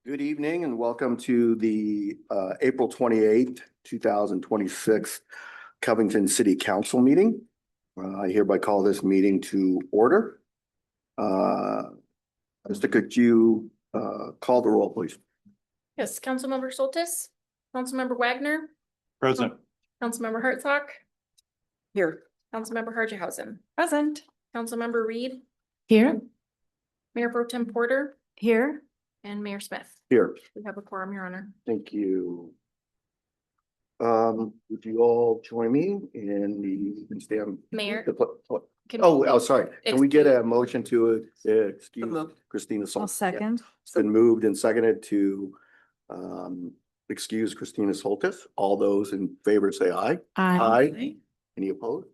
Good evening and welcome to the April 28th, 2026 Covington City Council meeting. I hereby call this meeting to order. Mr. Could you call the roll, please? Yes, Councilmember Soltis, Councilmember Wagner, Present. Councilmember Hartsock, Here. Councilmember Harjehausen, Present. Councilmember Reed, Here. Mayor Pro Tem Porter, Here. and Mayor Smith. Here. We have a quorum, Your Honor. Thank you. Would you all join me in the stand? Mayor. Sorry. Can we get a motion to excuse Christina Soltis? I'll second. It's been moved and seconded to excuse Christina Soltis. All those in favor say aye. Aye. Any opposed?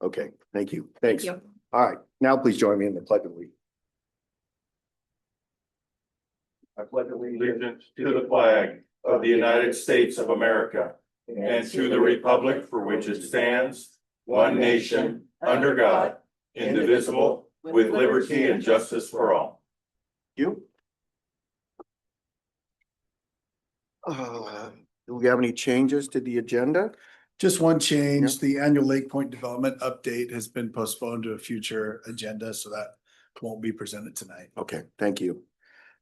Okay, thank you. Thanks. Thank you. All right, now please join me in the pledge of allegiance. I pledge Allegiance to the flag of the United States of America and to the republic for which it stands, one nation, under God, indivisible, with liberty and justice for all. You. Do we have any changes to the agenda? Just one change, the annual Lake Point Development update has been postponed to a future agenda, so that won't be presented tonight. Okay, thank you.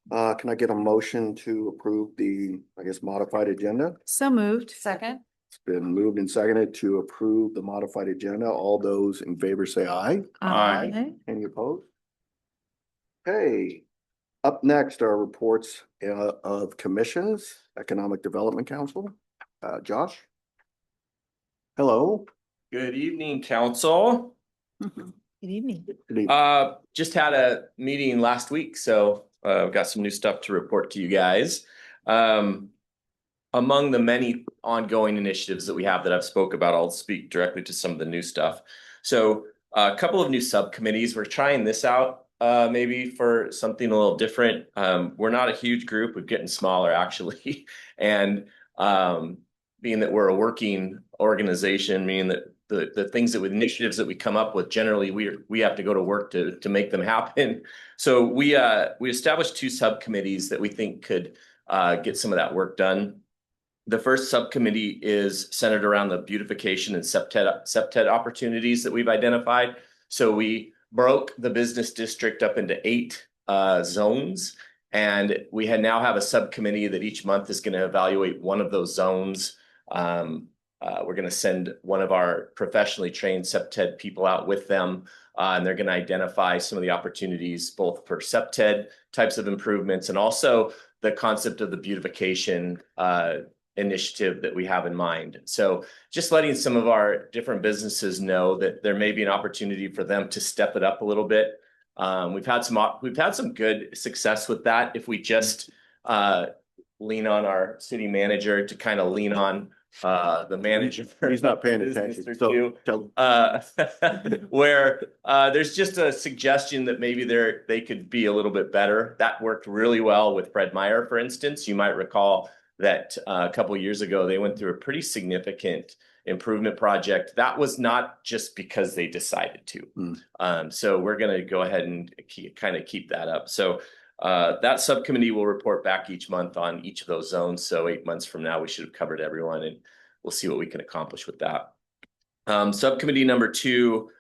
Can I get a motion to approve the, modified agenda? So moved. Second. It's been moved and seconded to approve the modified agenda. All those in favor say aye. Aye. Any opposed? Okay, up next are reports of commissions, Economic Development Council. Josh? Hello. Good evening, council. Good evening. Good evening. Just had a meeting last week, so I've got some new stuff to report to you guys. Among the many ongoing initiatives that we have that I've spoke about, I'll speak directly to some of the new stuff. So a couple of new subcommittees. We're trying this out maybe for something a little different. We're not a huge group. We're getting smaller actually. And being that we're a working organization, meaning that the things that with initiatives that we come up with, generally we have to go to work to make them happen. So we established two subcommittees that we think could get some of that work done. The first subcommittee is centered around the beautification and septet opportunities that we've identified. So we broke the business district up into 8 zones, and we now have a subcommittee that each month is going to evaluate one of those zones. We're going to send one of our professionally trained septet people out with them, and they're going to identify some of the opportunities both for septet types of improvements and also the concept of the beautification initiative that we have in mind. So just letting some of our different businesses know that there may be an opportunity for them to step it up a little bit. We've had some good success with that. If we just lean on our city manager to kind of lean on the manager. He's not paying attention. So where there's just a suggestion that maybe they could be a little bit better. That worked really well with Fred Meyer, for instance. You might recall that a couple of years ago, they went through a pretty significant improvement project. That was not just because they decided to. So we're going to go ahead and keep that up. So that subcommittee will report back each month on each of those zones. So 8 months from now, we should have covered everyone, and we'll see what we can accomplish with that. Subcommittee number 2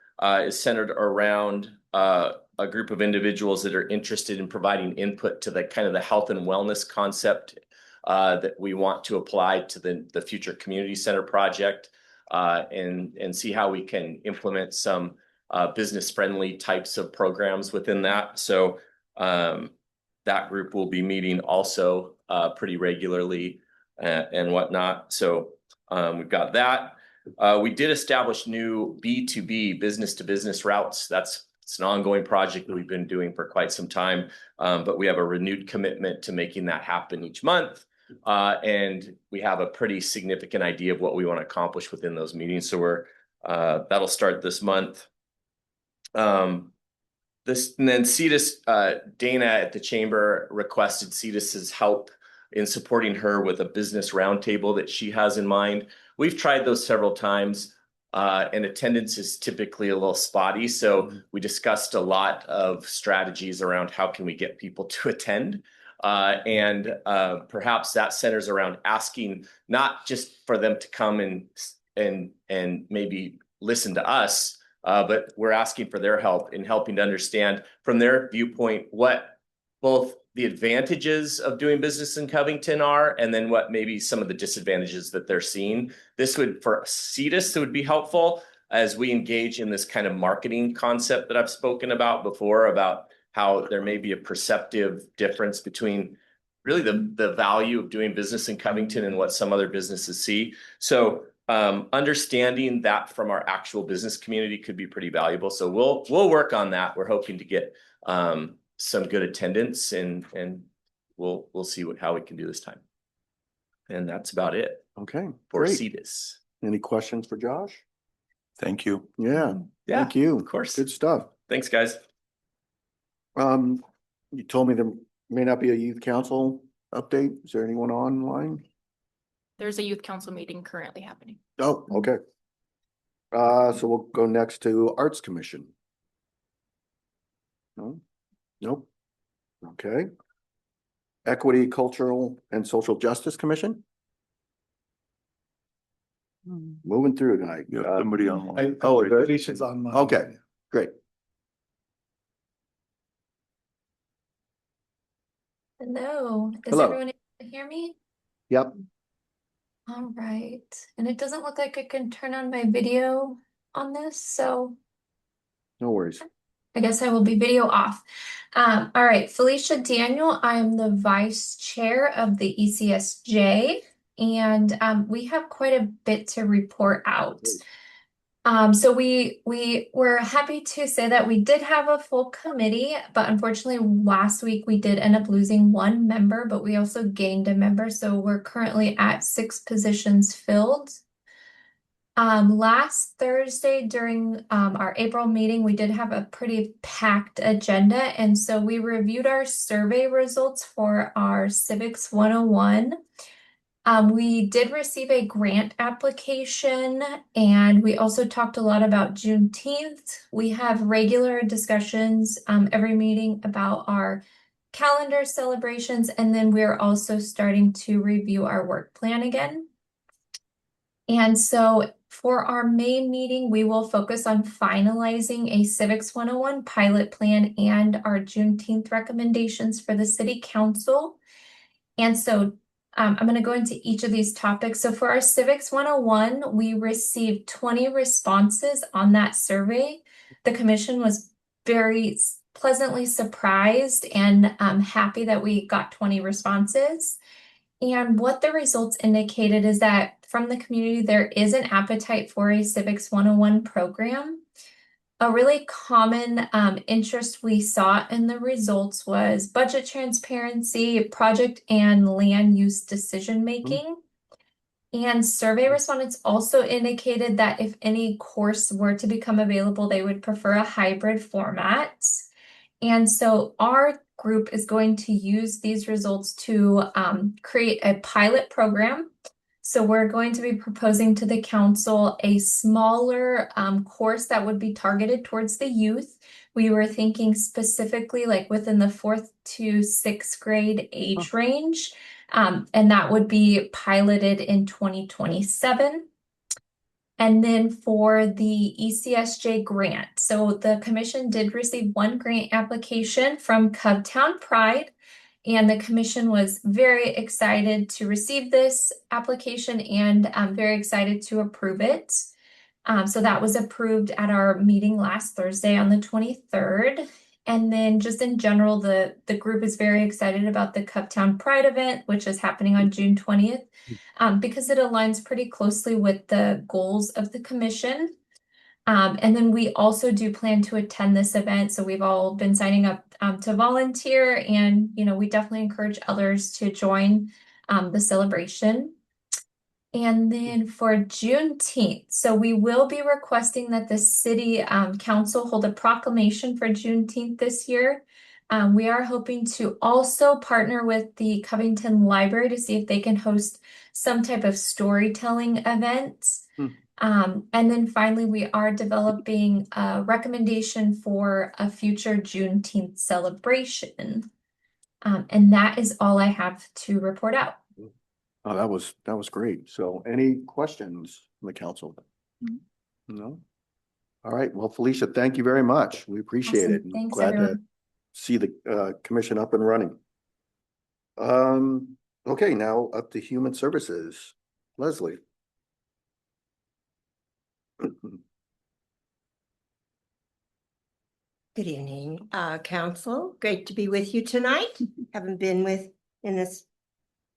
is centered around a group of individuals that are interested in providing input to the kind of the health and wellness concept that we want to apply to the future community center project, and see how we can implement some business friendly types of programs within that. So that group will be meeting also pretty regularly and whatnot. So we've got that. We did establish new B2B, business to business routes. It's an ongoing project that we've been doing for quite some time, but we have a renewed commitment to making that happen each month. And we have a pretty significant idea of what we want to accomplish within those meetings. So that'll start this month. And then CETUS, Dana at the chamber requested CETUS's help in supporting her with a business roundtable that she has in mind. We've tried those several times, and attendance is typically a little spotty. So we discussed a lot of strategies around how can we get people to attend. And perhaps that centers around asking not just for them to come and maybe listen to us, but we're asking for their help in helping to understand from their viewpoint what both the advantages of doing business in Covington are, and then what maybe some of the disadvantages that they're seeing. This would, for CETUS, it would be helpful as we engage in this kind of marketing concept that I've spoken about before, about how there may be a perceptive difference between really the value of doing business in Covington and what some other businesses see. So understanding that from our actual business community could be pretty valuable. So we'll work on that. We're hoping to get some good attendance, and we'll see how we can do this time. And that's about it Okay, for great. CETUS. Any questions for Josh? Thank you. Yeah, Yeah, thank you. of course. Good stuff. Thanks, guys. You told me there may not be a youth council update. Is there anyone online? There's a youth council meeting currently happening. Oh, okay. So we'll go next to Arts Commission. No? Nope. Okay. Equity, Cultural and Social Justice Commission? Moving through tonight. Somebody online. Oh, is it? Felicia's on my. Okay, great. Hello, is Hello. everyone able to hear me? Yep. All right, and it doesn't look like I can turn on my video on this, so No worries. I guess I will be video off. All right, Felicia Daniel, I am the vice chair of the ECSJ, and we have quite a bit to report out. So we were happy to say that we did have a full committee, but unfortunately last week we did end up losing one member, but we also gained a member. So we're currently at 6 positions filled. Last Thursday during our April meeting, we did have a pretty packed agenda. And so we reviewed our survey results for our Civics 101. We did receive a grant application, and we also talked a lot about Juneteenth. We have regular discussions every meeting about our calendar celebrations, and then we're also starting to review our work plan again. And so for our main meeting, we will focus on finalizing a Civics 101 pilot plan and our Juneteenth recommendations for the City Council. And so I'm going to go into each of these topics. So for our Civics 101, we received 20 responses on that survey. The commission was very pleasantly surprised and happy that we got 20 responses. And what the results indicated is that from the community, there is an appetite for a Civics 101 program. A really common interest we saw in the results was budget transparency, project and land use decision making. And survey respondents also indicated that if any course were to become available, they would prefer a hybrid format. And so our group is going to use these results to create a pilot program. So we're going to be proposing to the council a smaller course that would be targeted towards the youth. We were thinking specifically like within the 4th to 6th grade age range, and that would be piloted in 2027. And then for the ECSJ grant, so the commission did receive one grant application from Covtown Pride, and the commission was very excited to receive this application and very excited to approve it. So that was approved at our meeting last Thursday on the 23rd. And then just in general, the group is very excited about the Covtown Pride event, which is happening on June 20th, because it aligns pretty closely with the goals of the commission. And then we also do plan to attend this event. So we've all been signing up to volunteer, and we definitely encourage others to join the celebration. And then for Juneteenth, so we will be requesting that the city council hold a proclamation for Juneteenth this year. We are hoping to also partner with the Covington Library to see if they can host some type of storytelling event. And then finally, we are developing a recommendation for a future Juneteenth celebration. And that is all I have to report out. Oh, that was great. So any questions from the council? No? All right. Well, Felicia, thank you very much. We appreciate it. Awesome. Thanks, Glad to everyone. see the commission up and running. Okay, now up to Human Services. Leslie. Good evening, council. Great to be with you tonight. Haven't been in this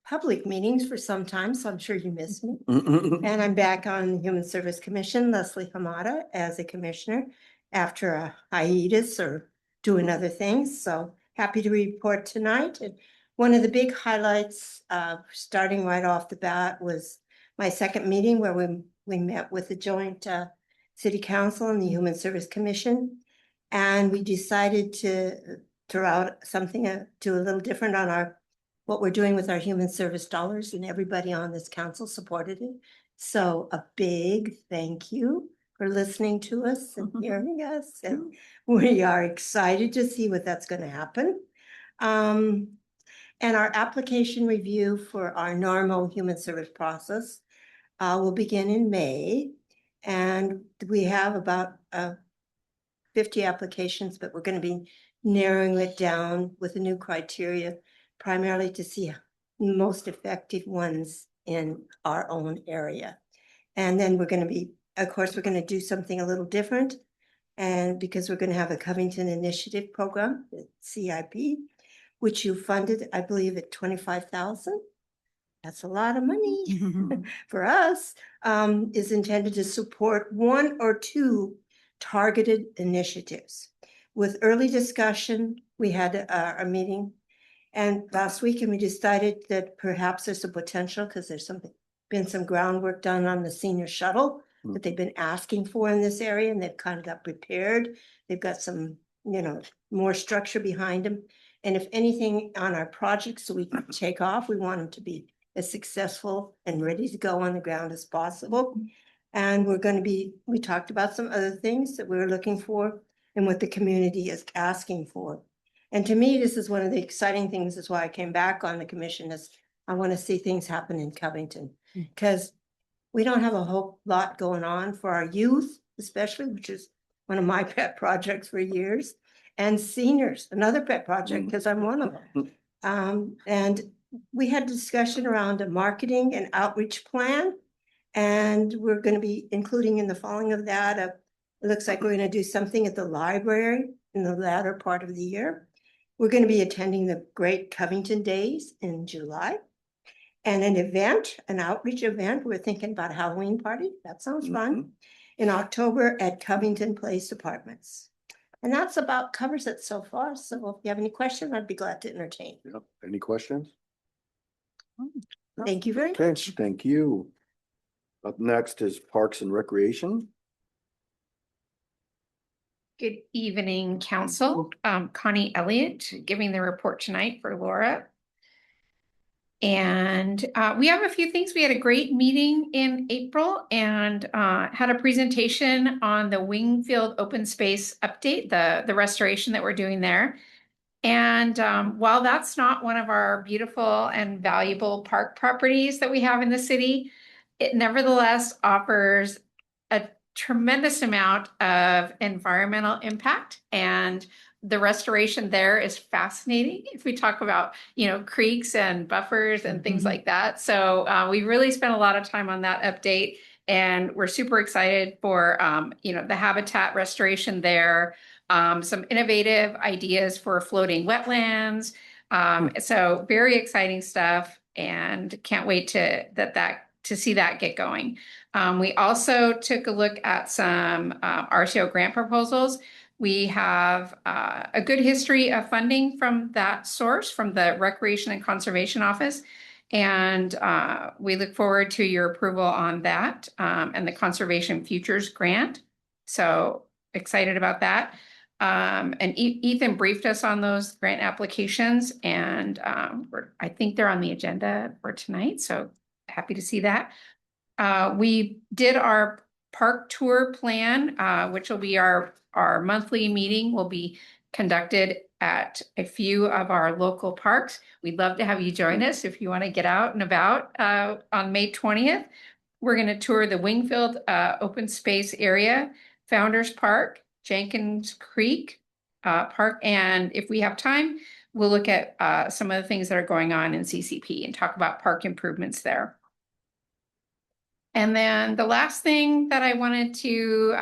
public meetings for some time, so I'm sure you miss me. And I'm back on the Human Service Commission, Leslie Hamada, as a commissioner after a hiatus or doing other things. So happy to report tonight. And one of the big highlights, starting right off the bat, was my second meeting where we met with the joint City Council and the Human Service Commission. And we decided to throw out something, do a little different on what we're doing with our human service dollars, and everybody on this council supported it. So a big thank you for listening to us and hearing us. And we are excited to see what that's going to happen. And our application review for our normal human service process will begin in May. And we have about 50 applications, but we're going to be narrowing it down with a new criteria, primarily to see most effective ones in our own area. And then we're going to be, of course, we're going to do something a little different. And because we're going to have a Covington Initiative program, the CIP, which you funded, I believe, at 25,000. That's a lot of money for us, is intended to support one or two targeted initiatives. With early discussion, we had a meeting and last week, and we decided that perhaps there's a potential, because there's been some groundwork done on the senior shuttle that they've been asking for in this area, and they've kind of got prepared. They've got some, more structure behind them. And if anything on our projects so we can take off, we want them to be as successful and ready to go on the ground as possible. And we talked about some other things that we were looking for and what the community is asking for. And to me, this is one of the exciting things, is why I came back on the commission, is I want to see things happen in Covington, because we don't have a whole lot going on for our youth, especially, which is one of my pet projects for years, and seniors, another pet project, because I'm one of them. And we had discussion around a marketing and outreach plan, and we're going to be including in the following of that, it looks like we're going to do something at the library in the latter part of the year. We're going to be attending the Great Covington Days in July, and an outreach event. We're thinking about a Halloween party. That sounds fun. In October at Covington Place Apartments. And that's about covers it so far. So if you have any questions, I'd be glad to entertain. Yep. Any questions? Thank you very much. Okay, thank you. Up next is Parks and Recreation. Good evening, council. Connie Elliott giving the report tonight for Laura. And we have a few things. We had a great meeting in April and had a presentation on the Wingfield Open Space update, the restoration that we're doing there. And while that's not one of our beautiful and valuable park properties that we have in the city, it nevertheless offers a tremendous amount of environmental impact, and the restoration there is fascinating. If we talk about, creeks and buffers and things like that. So we really spent a lot of time on that update, and we're super excited for, the habitat restoration there, some innovative ideas for floating wetlands. So very exciting stuff, and can't wait to see that get going. We also took a look at some RTO grant proposals. We have a good history of funding from that source, from the Recreation and Conservation Office. And we look forward to your approval on that and the Conservation Futures Grant. So excited about that. And Ethan briefed us on those grant applications, and I think they're on the agenda for tonight. So happy to see that. We did our park tour plan, which will be our monthly meeting, will be conducted at a few of our local parks. We'd love to have you join us if you want to get out and about on May 20th. We're going to tour the Wingfield open space area, Founders Park, Jenkins Creek Park, and if we have time, we'll look at some of the things that are going on in CCP and talk about park improvements there. And then the last thing that I wanted to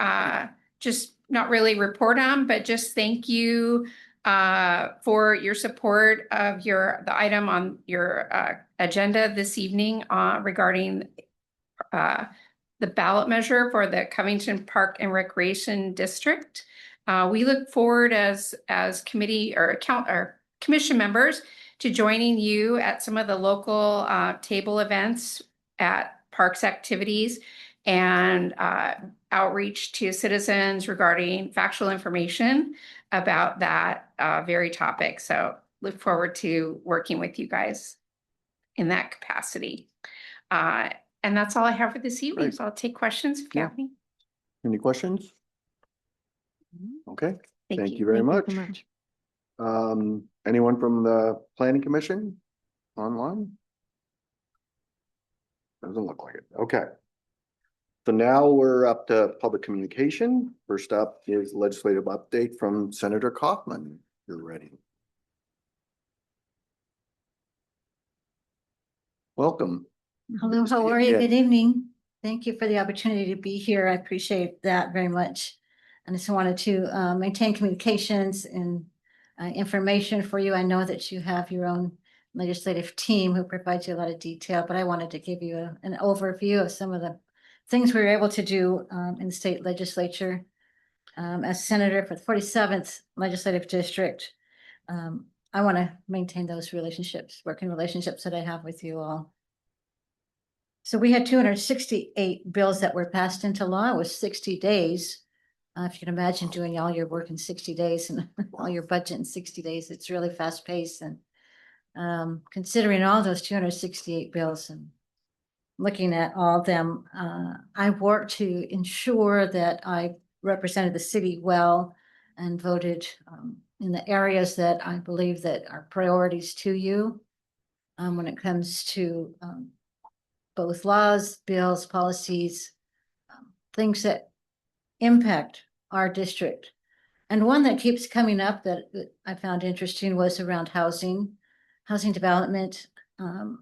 just not really report on, but just thank you for your support of the item on your agenda this evening regarding the ballot measure for the Covington Park and Recreation District. We look forward as committee or commission members to joining you at some of the local table events at parks activities and outreach to citizens regarding factual information about that very topic. So look forward to working with you guys in that capacity. And that's all I have for this evening. Great. So I'll take questions if you have any. Any questions? Okay, thank you you. very Thank you much. so much. Anyone from the planning commission online? Doesn't look like it. Okay. So now we're up to public communication. First up is legislative update from Senator Kaufman. You're ready. Welcome. Hello, how are Yeah. you? Good evening. Thank you for the opportunity to be here. I appreciate that very much. And I just wanted to maintain communications and information for you. I know that you have your own legislative team who provides you a lot of detail, but I wanted to give you an overview of some of the things we were able to do in the state legislature. As senator for the 47th legislative district, I want to maintain those relationships, working relationships that I have with you all. So we had 268 bills that were passed into law. It was 60 days. If you can imagine doing all your work in 60 days and all your budget in 60 days, it's really fast paced. And considering all those 268 bills and looking at all of them, I worked to ensure that I represented the city well and voted in the areas that I believe that are priorities to you when it comes to both laws, bills, policies, things that impact our district. And one that keeps coming up that I found interesting was around housing development, and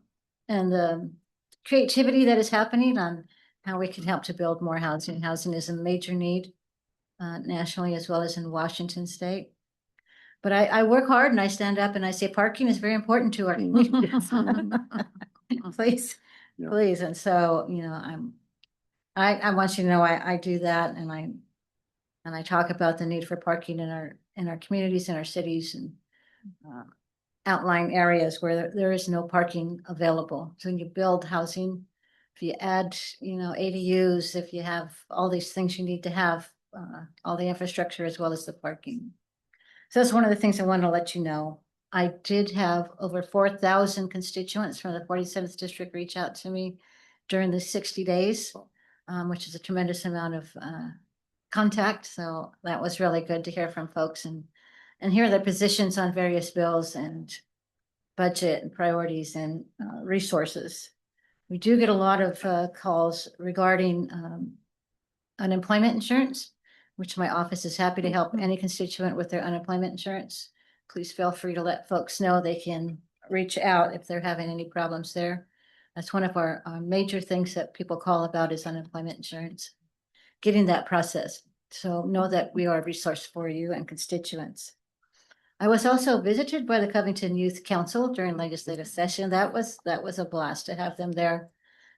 the creativity that is happening on how we can help to build more housing. Housing is a major need nationally as well as in Washington state. But I work hard and I stand up and I say parking is very important to our communities. Please. Yeah. Please. And so, you know, I want you to know I do that, and I talk about the need for parking in our communities, in our cities, and outlying areas where there is no parking available. So when you build housing, if you add, you know, ADUs, if you have all these things you need to have, all the infrastructure as well as the parking. So that's one of the things I want to let you know. I did have over 4,000 constituents from the 47th district reach out to me during the 60 days, which is a tremendous amount of contact. So that was really good to hear from folks and hear their positions on various bills and budget and priorities and resources. We do get a lot of calls regarding unemployment insurance, which my office is happy to help any constituent with their unemployment insurance. Please feel free to let folks know they can reach out if they're having any problems there. That's one of our major things that people call about is unemployment insurance, getting that process. So know that we are a resource for you and constituents. I was also visited by the Covington Youth Council during legislative session. That was a blast to have them there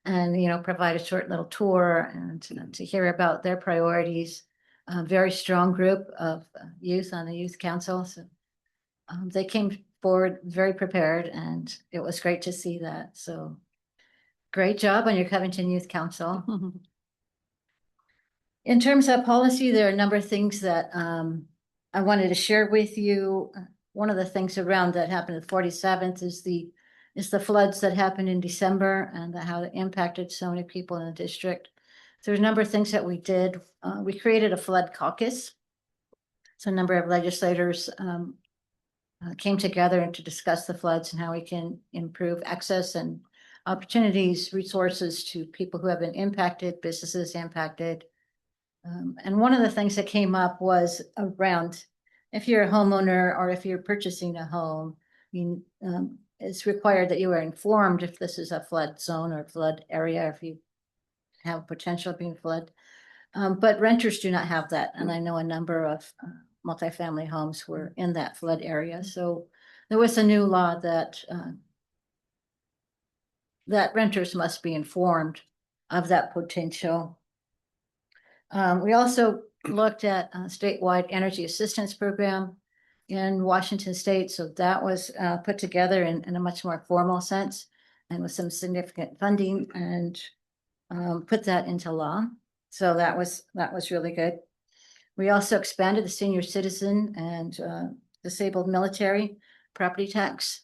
and, you know, provide a short little tour and to hear about their priorities. A very strong group of youth on the Youth Council. So they came forward very prepared, and it was great to see that. So great job on your Covington Youth Council. In terms of policy, there are a number of things that I wanted to share with you. One of the things around that happened at 47th is the floods that happened in December and how it impacted so many people in the district. So there's a number of things that we did. We created a flood caucus. So a number of legislators came together to discuss the floods and how we can improve access and opportunities, resources to people who have been impacted, businesses impacted. And one of the things that came up was around if you're a homeowner or if you're purchasing a home, it's required that you are informed if this is a flood zone or flood area, if you have potential of being flood. But renters do not have that. And I know a number of multifamily homes were in that flood area. So there was a new law that that renters must be informed of that potential. We also looked at a statewide energy assistance program in Washington State. So that was put together in a much more formal sense and with some significant funding, and put that into law. So that was really good. We also expanded the senior citizen and disabled military property tax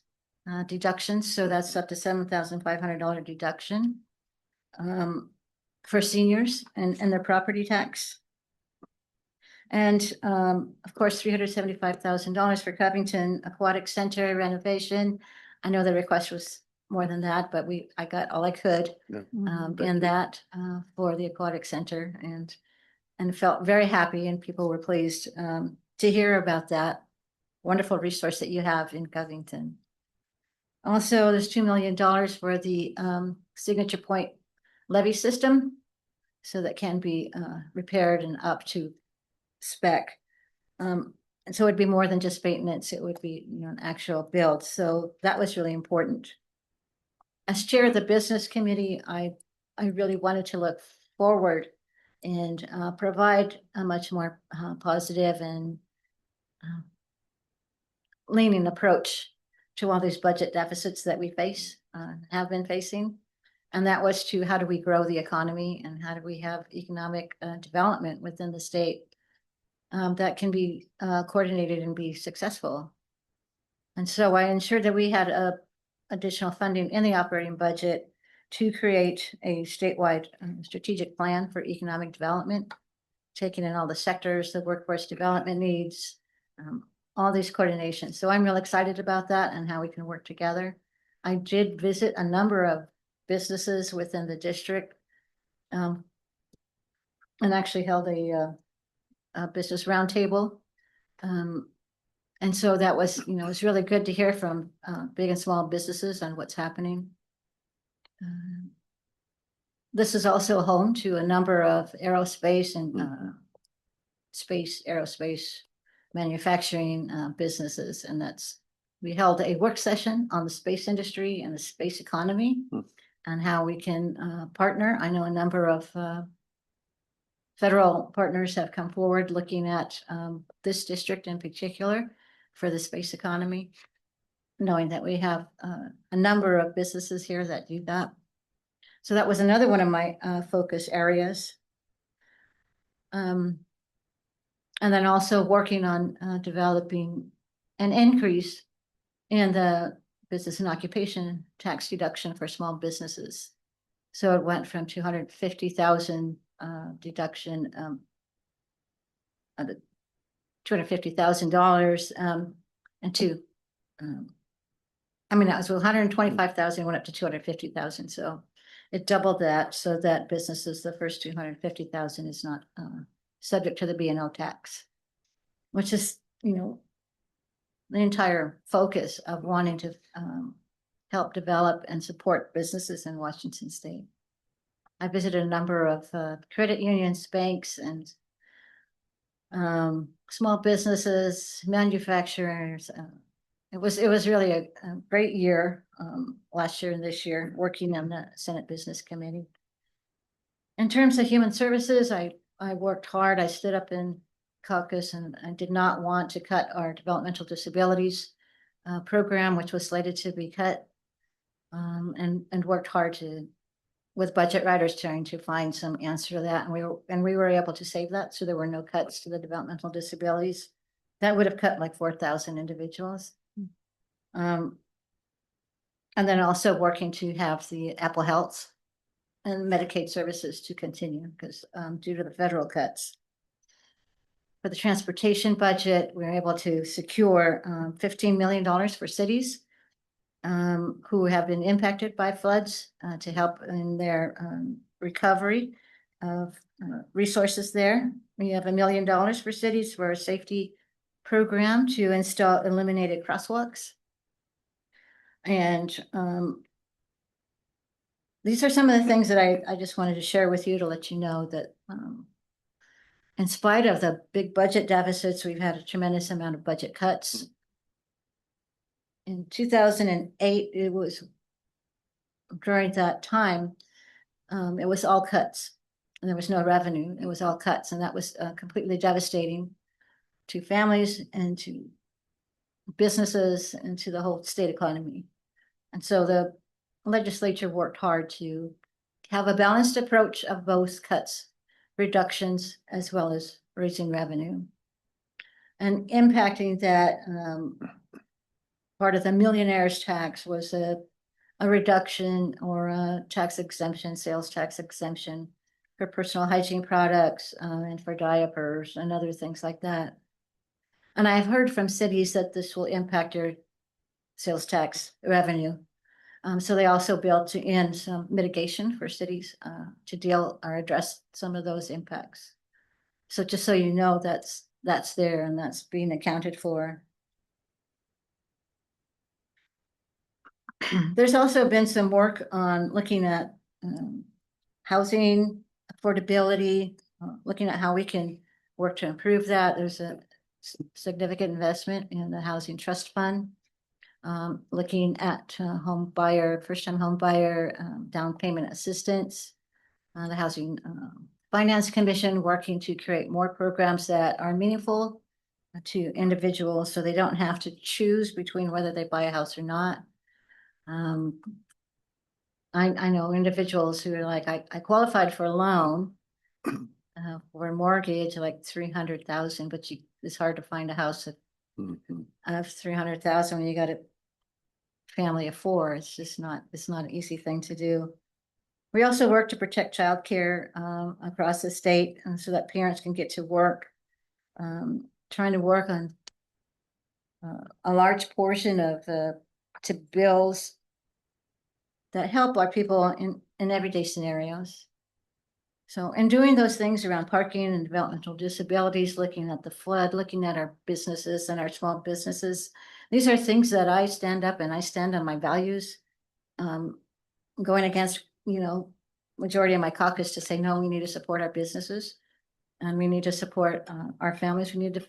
deductions. So that's up to $7,500 deduction for seniors and their property tax. And of course, $375,000 for Covington Aquatic Center renovation. I know the request was more than that, but I got all I could in that for the aquatic center, and felt very happy, and people were pleased to hear about that wonderful resource that you have in Covington. Also, there's $2 million for the signature point levy system, so that can be repaired and up to spec. And so it'd be more than just maintenance, it would be an actual build. So that was really important. As chair of the business committee, I really wanted to look forward and provide a much more positive and leaning approach to all these budget deficits that we face, have been facing. And that was to how do we grow the economy and how do we have economic development within the state that can be coordinated and be successful. And so I ensured that we had additional funding in the operating budget to create a statewide strategic plan for economic development, taking in all the sectors, the workforce development needs, all these coordinations. So I'm real excited about that and how we can work together. I did visit a number of businesses within the district and actually held a business roundtable. And so that was, it was really good to hear from big and small businesses on what's happening. This is also home to a number of aerospace and aerospace manufacturing businesses. And we held a work session on the space industry and the space economy and how we can partner. I know a number of federal partners have come forward looking at this district in particular for the space economy, knowing that we have a number of businesses here that do that. So that was another one of my focus areas. And then also working on developing an increase in the business and occupation tax deduction for small businesses. So it went from 250,000 deduction, $250,000 and to, that was 125,000 went up to 250,000. So it doubled that, so that businesses, the first 250,000 is not subject to the B&O tax, which is, the entire focus of wanting to help develop and support businesses in Washington State. I visited a number of credit unions, banks, and small businesses, manufacturers. It was really a great year last year and this year working on the Senate Business Committee. In terms of human services, I worked hard. I stood up in caucus and I did not want to cut our developmental disabilities program, which was slated to be cut, and worked hard with budget writers trying to find some answer to that. And we were able to save that. So there were no cuts to the developmental disabilities. That would have cut like 4,000 individuals. And then also working to have the Apple Health and Medicaid services to continue because due to the federal cuts. For the transportation budget, we were able to secure $15 million for cities who have been impacted by floods to help in their recovery of resources there. We have $1 million for cities for a safety program to install illuminated crosswalks. And these are some of the things that I just wanted to share with you to let you know that in spite of the big budget deficits, we've had a tremendous amount of budget cuts. In 2008, it was during that time, it was all cuts. And there was no revenue. It was all cuts. And that was completely devastating to families and to businesses and to the whole state economy. And so the legislature worked hard to have a balanced approach of both cuts, reductions, as well as raising revenue. And impacting that part of the millionaire's tax was a reduction or a tax exemption, sales tax exemption for personal hygiene products and for diapers and other things like that. And I've heard from cities that this will impact their sales tax revenue. So they also built in some mitigation for cities to deal or address some of those impacts. So just so you know, that's there and that's being accounted for. There's also been some work on looking at housing affordability, looking at how we can work to improve that. There's a significant investment in the Housing Trust Fund, looking at home buyer, first-time home buyer, down payment assistance, the Housing Finance Commission working to create more programs that are meaningful to individuals so they don't have to choose between whether they buy a house or not. I know individuals who are like, I qualified for a loan for a mortgage like 300,000, but it's hard to find a house of 300,000 when you got a family of 4. It's just not an easy thing to do. We also work to protect childcare across the state so that parents can get to work. Trying to work on a large portion of to bills that help our people in everyday scenarios. So in doing those things around parking and developmental disabilities, looking at the flood, looking at our businesses and our small businesses, these are things that I stand up and I stand on my values, going against, majority of my caucus to say, no, we need to support our businesses and we need to support our families. We need to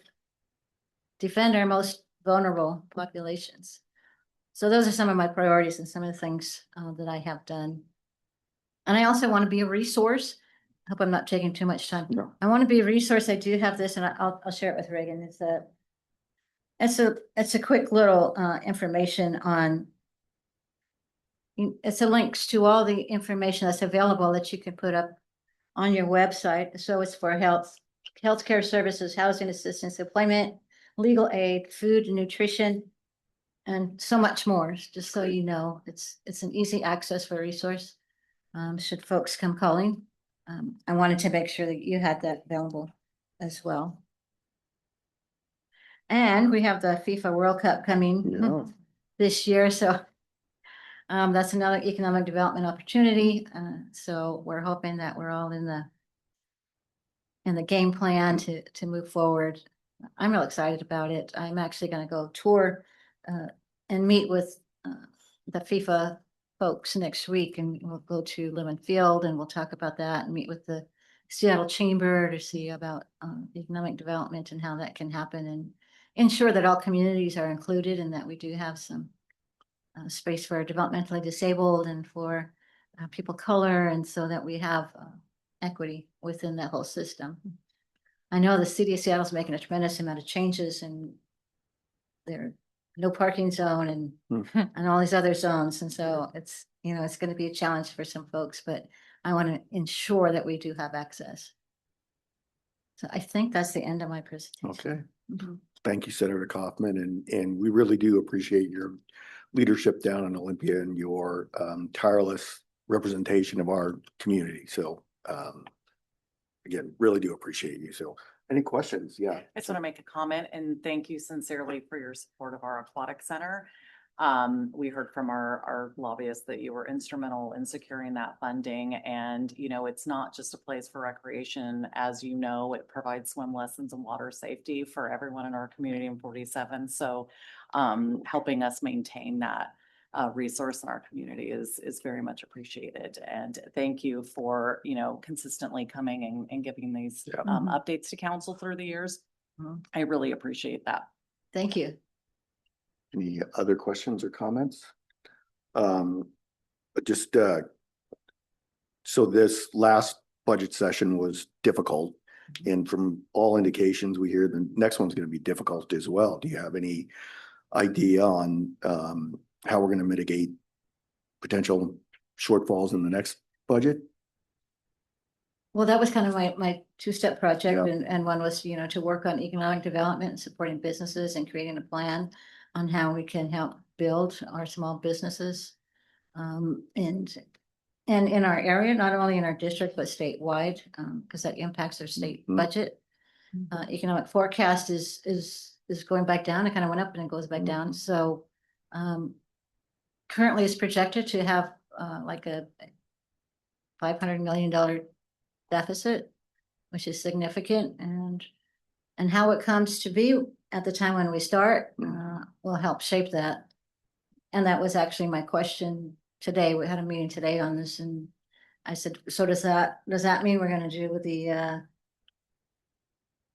defend our most vulnerable populations. So those are some of my priorities and some of the things that I have done. And I also want to be a resource. I hope I'm not taking too much time. No. I want to be a resource. I do have this and I'll share it with Reagan. It's a quick little information on, it's a links to all the information that's available that you can put up on your website. So it's for healthcare services, housing assistance, employment, legal aid, food and nutrition, and so much more. Just so you know, it's an easy access for a resource. Should folks come calling, I wanted to make sure that you had that available as well. And we have the FIFA World Cup coming this year, so that's another economic development opportunity. So we're hoping that we're all in the game plan to move forward. I'm real excited about it. I'm actually going to go tour and meet with the FIFA folks next week, and we'll go to Lemon Field and we'll talk about that and meet with the Seattle Chamber to see about economic development and how that can happen and ensure that all communities are included and that we do have some space for developmentally disabled and for people of color, and so that we have equity within that whole system. I know the city of Seattle is making a tremendous amount of changes, and there no parking zone and and all these other zones, and so it's it's going to be a challenge for some folks, but I want to ensure that we do have access. So I think that's the end of my presentation. Okay. Thank you, Senator Kaufman, and we really do appreciate your leadership down in Olympia and your tireless representation of our community. So again, really do appreciate you. So Any questions? Yeah. I just want to make a comment and thank you sincerely for your support of our aquatic center. We heard from our lobbyists that you were instrumental in securing that funding. And, you know, it's not just a place for recreation. As you know, it provides swim lessons and water safety for everyone in our community in 47. So helping us maintain that resource in our community is very much appreciated. And thank you for, you know, consistently coming and giving these updates to council through the years. I really appreciate that. Thank you. Any other questions or comments? Just so this last budget session was difficult. And from all indications, we hear the next one's going to be difficult as well. Do you have any idea on how we're going to mitigate potential shortfalls in the next budget? Well, that was kind of my two-step project, Yeah. and one was, you know, to work on economic development and supporting businesses and creating a plan on how we can help build our small businesses. And in our area, not only in our district, but statewide, because that impacts our state budget. Economic forecast is going back down. It kind of went up and it goes back down. So currently it's projected to have like a $500 million deficit, which is significant, and how it comes to be at the time when we start will help shape that. And that was actually my question today. We had a meeting today on this, and I said, so does that mean we're going to do the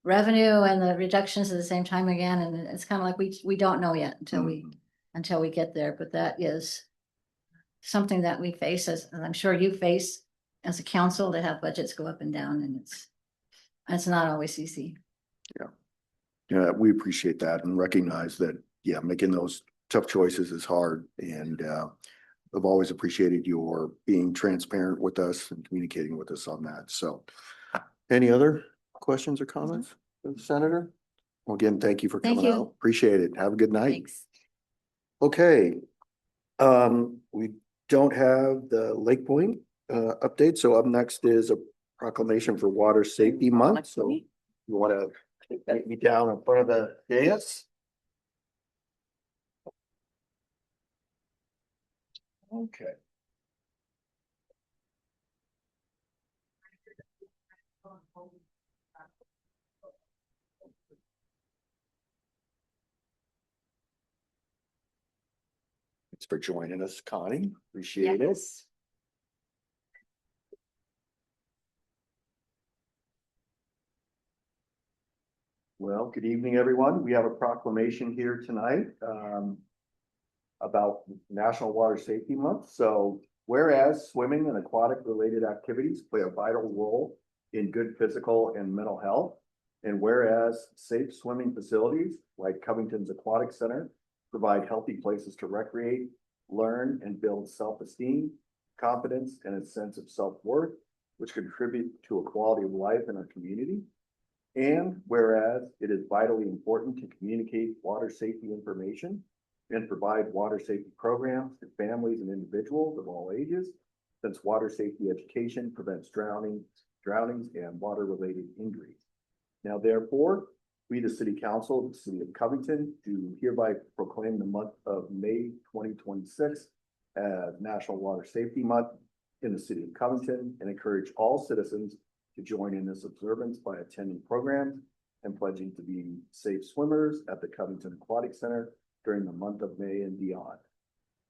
revenue and the reductions at the same time again? And it's kind of like we don't know yet until we get there. But that is something that we face, as I'm sure you face as a council, to have budgets go up and down, and it's not always easy. Yeah, we appreciate that and recognize that, making those tough choices is hard. And I've always appreciated your being transparent with us and communicating with us on that. So any other questions or comments for the senator? Well, again, thank you for Thank coming you. out. Appreciate it. Have a good night. Thanks. Okay. We don't have the Lake Point update. So up next is a proclamation for Water Safety Month. So you want to take me down in front of the dais? Okay. Thanks for joining us, Connie. Appreciate it. Well, good evening, everyone. We have a proclamation here tonight about National Water Safety Month. So whereas swimming and aquatic related activities play a vital role in good physical and mental health, and whereas safe swimming facilities like Covington's Aquatic Center provide healthy places to recreate, learn, and build self-esteem, confidence, and a sense of self-worth, which contribute to a quality of life in our community. And whereas it is vitally important to communicate water safety information and provide water safety programs to families and individuals of all ages, since water safety education prevents drownings and water-related injuries. Now, therefore, we, the City Council of the City of Covington, do hereby proclaim the month of May 2026 as National Water Safety Month in the City of Covington, and encourage all citizens to join in this observance by attending programs and pledging to be safe swimmers at the Covington Aquatic Center during the month of May and beyond.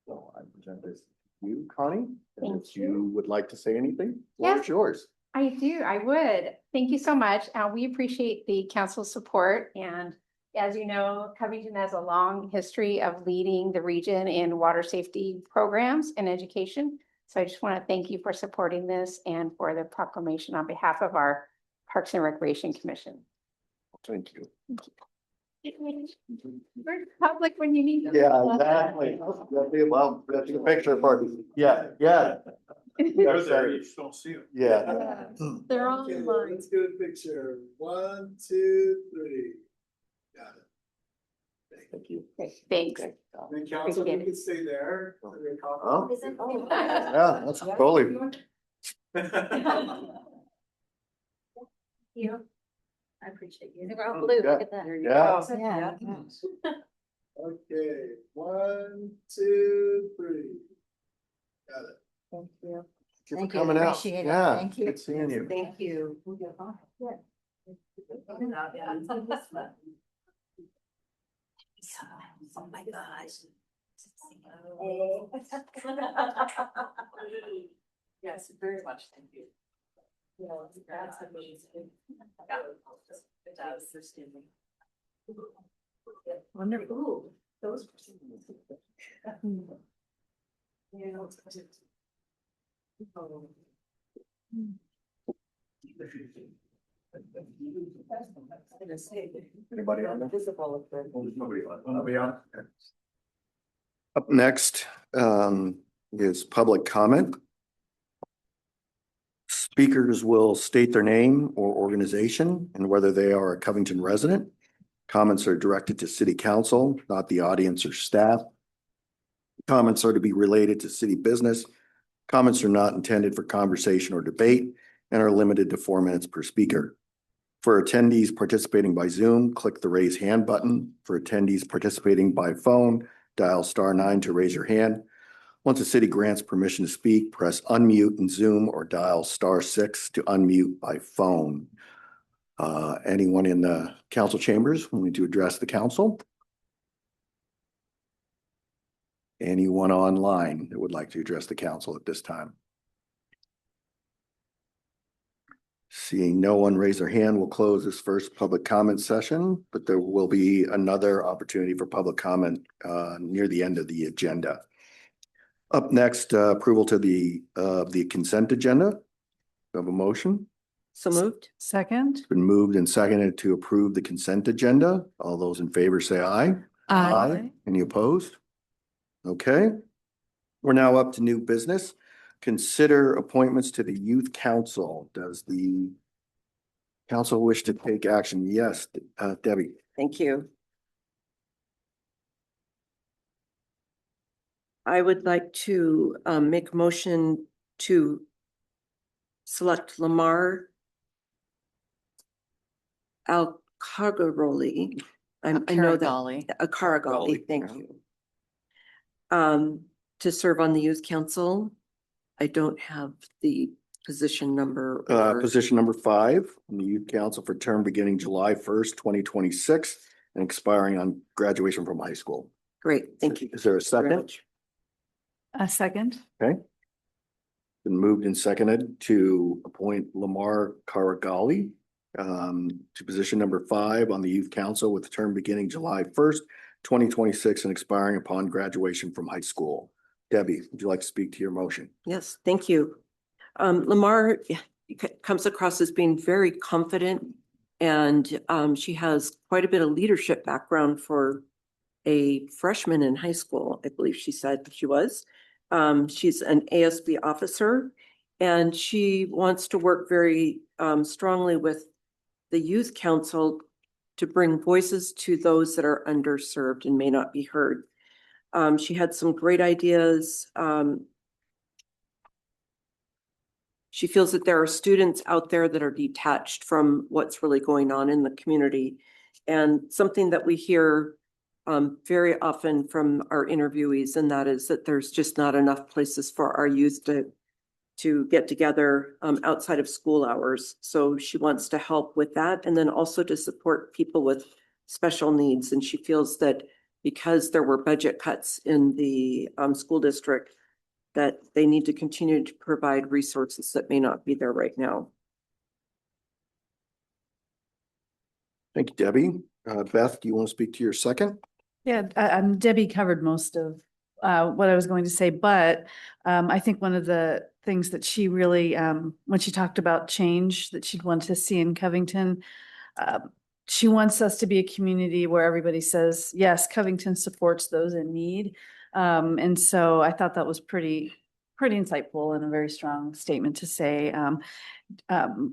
So I present this to you, Connie. And if you would like to say anything, the floor is yours. I do. I would. Thank you so much. We appreciate the council's support. And as you know, Covington has a long history of leading the region in water safety programs and education. So I just want to thank you for supporting this and for the proclamation on behalf of our Parks and Recreation Commission. Thank you. We're public when you need them. Yeah, exactly. Well, that's a picture party. Yeah. They're there, you just don't see them. Yeah. They're all Okay, online. let's get a picture. 1, 2, 3. Got it. Thank you. Okay, thanks. And council, you Appreciate it. can stay there. Oh, yeah, that's totally. You. I appreciate you. We're all blue, look at that. Yeah. Yeah. Okay, 1, 2, 3. Got it. Thank you. Thank you Thank for you, coming out. appreciate it. Yeah, Thank you. good seeing you. Thank you. Oh my gosh. Yes, very much. Thank you. That's amazing. It does. Wonderful. Those. Anybody on there? Nobody on? Okay. Up next, is public comment. Speakers will state their name or organization and whether they are a Covington resident. Comments are directed to city council, not the audience or staff. Comments are to be related to city business. Comments are not intended for conversation or debate and are limited to 4 minutes per speaker. For attendees participating by Zoom, click the raise hand button. For attendees participating by phone, dial *9 to raise your hand. Once the city grants permission to speak, press unmute in Zoom or dial *6 to unmute by phone. Anyone in the council chambers wanting to address the council? Anyone online that would like to address the council at this time? Seeing no one raise their hand, we'll close this first public comment session, but there will be another opportunity for public comment near the end of the agenda. Up next, approval to the consent agenda. We have a motion. So moved. Second. It's been moved and seconded to approve the consent agenda. All those in favor say aye. Any opposed? Okay. We're now up to new business. Consider appointments to the youth council. Does the council wish to take action? Yes, Debbie. Thank you. I would like to make a motion to select Lamar Al-Kagaroli. I know that Akaragali, thank you. To serve on the youth council. I don't have the position number. Position number 5 on the youth council for term beginning July 1st, 2026 and expiring on graduation from high school. Great, thank you. Is there a second? A second. Okay. Been moved and seconded to appoint Lamar Karagali to position number 5 on the youth council with the term beginning July 1st, 2026 and expiring upon graduation from high school. Debbie, would you like to speak to your motion? Yes, thank you. Lamar comes across as being very confident and she has quite a bit of leadership background for a freshman in high school. I believe she said she was. She's an ASB officer and she wants to work very strongly with the youth council to bring voices to those that are underserved and may not be heard. She had some great ideas. She feels that there are students out there that are detached from what's really going on in the community. And something that we hear very often from our interviewees, and that is that there's just not enough places for our youth to get together outside of school hours. So she wants to help with that and then also to support people with special needs. And she feels that because there were budget cuts in the school district, that they need to continue to provide resources that may not be there right now. Thank you, Debbie. Beth, do you want to speak to your second? Yeah, Debbie covered most of what I was going to say, but I think one of the things that she really, when she talked about change that she'd want to see in Covington, she wants us to be a community where everybody says, yes, Covington supports those in need. And so I thought that was pretty insightful and a very strong statement to say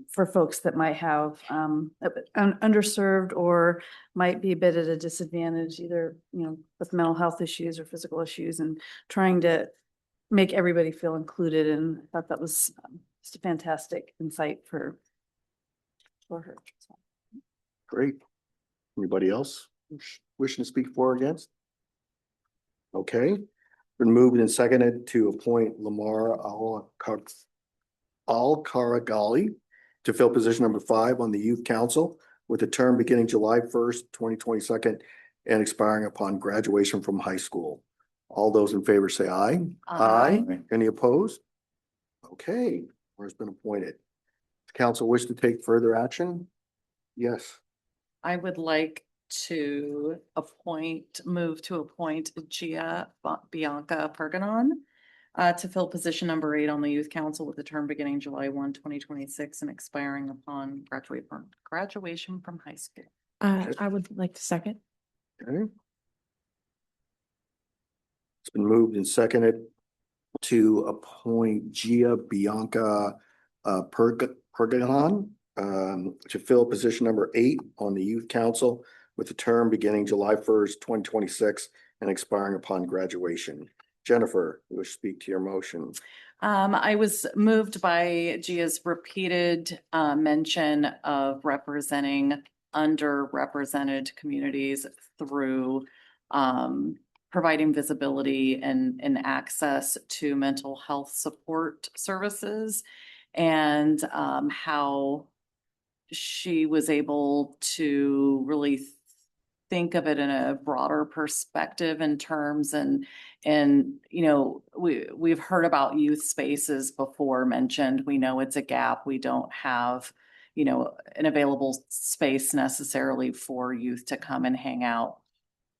for folks that might have underserved or might be a bit at a disadvantage, either, with mental health issues or physical issues, and trying to make everybody feel included. And I thought that was just a fantastic insight for her. Great. Anybody else wishing to speak for or against? Okay, been moved and seconded to appoint Lamar Al-Karagali to fill position number 5 on the Youth Council with a term beginning July 1st, 2022, and expiring upon graduation from high school. All those in favor say aye. Aye. Any opposed? Okay, Lamar's been appointed. Does council wish to take further action? Yes. I would like to move to appoint Gia Bianca Perganon to fill position number 8 on the Youth Council with a term beginning July 1, 2026, and expiring upon graduation from high school. I would like to second. Okay. It's been moved and seconded to appoint Gia Bianca Perganon to fill position number 8 on the Youth Council with a term beginning July 1st, 2026, and expiring upon graduation. Jennifer, you wish to speak to your motion? I was moved by Gia's repeated mention of representing underrepresented communities through providing visibility and access to mental health support services, and how she was able to really think of it in a broader perspective in terms and you know, we've heard about youth spaces before mentioned. We know it's a gap. We don't have, you know, an available space necessarily for youth to come and hang out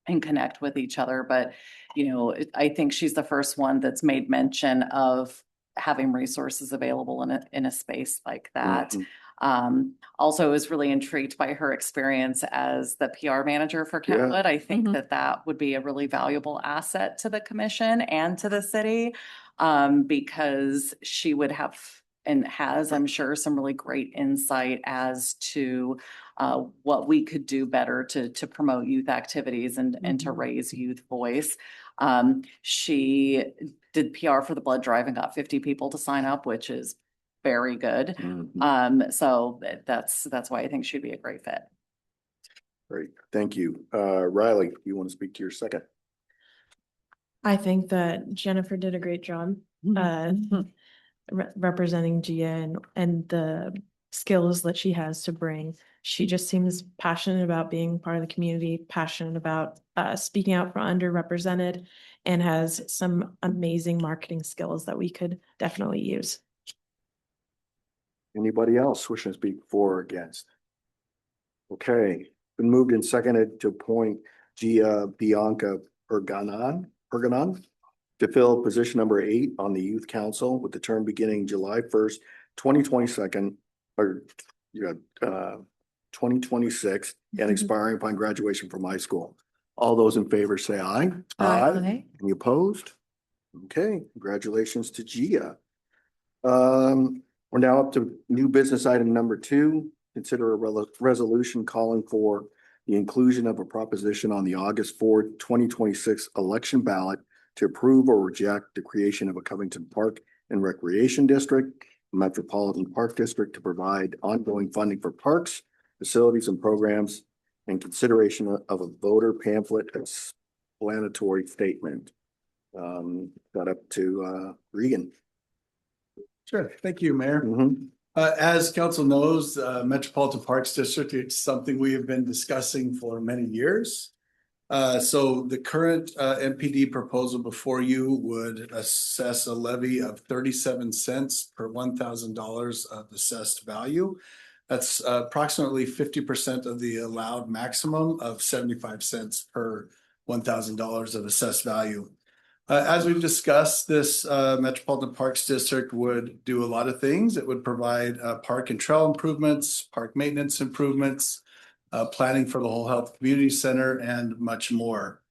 and connect with each other. But, you know, I think she's the first one that's made mention of having resources available in a space like that. Also was really intrigued by her experience as the PR manager for Kentwood. I think that would be a really valuable asset to the commission and to the city, because she would have and has, I'm sure, some really great insight as to what we could do better to promote youth activities and to raise youth voice. She did PR for the blood drive and got 50 people to sign up, which is very good. So that's why I think she'd be a great fit. Great, thank you. Riley, you want to speak to your second? I think that Jennifer did a great job representing Gia and the skills that she has to bring. She just seems passionate about being part of the community, passionate about speaking out for underrepresented, and has some amazing marketing skills that we could definitely use. Anybody else wishing to speak for or against? Okay, been moved and seconded to appoint Gia Bianca Perganon to fill position number 8 on the Youth Council with the term beginning July 1st, 2022, or 2026, and expiring upon graduation from high school. All those in favor say aye. Aye. Any opposed? Okay, congratulations to Gia. We're now up to new business item number 2. Consider a resolution calling for the inclusion of a proposition on the August 4th, 2026 election ballot to approve or reject the creation of a Covington Park and Recreation District, Metropolitan Park District, to provide ongoing funding for parks, facilities, and programs, and consideration of a voter pamphlet explanatory statement. Got up to Regan. Sure, thank you, Mayor. As council knows, Metropolitan Parks District, it's something we have been discussing for many years. So the current MPD proposal before you would assess a levy of 37 cents per $1,000 of assessed value. That's approximately 50% of the allowed maximum of 75 cents per $1,000 of assessed value. As we've discussed, this Metropolitan Parks District would do a lot of things. It would provide park and trail improvements, park maintenance improvements, planning for the Whole Health Community Center, and much more.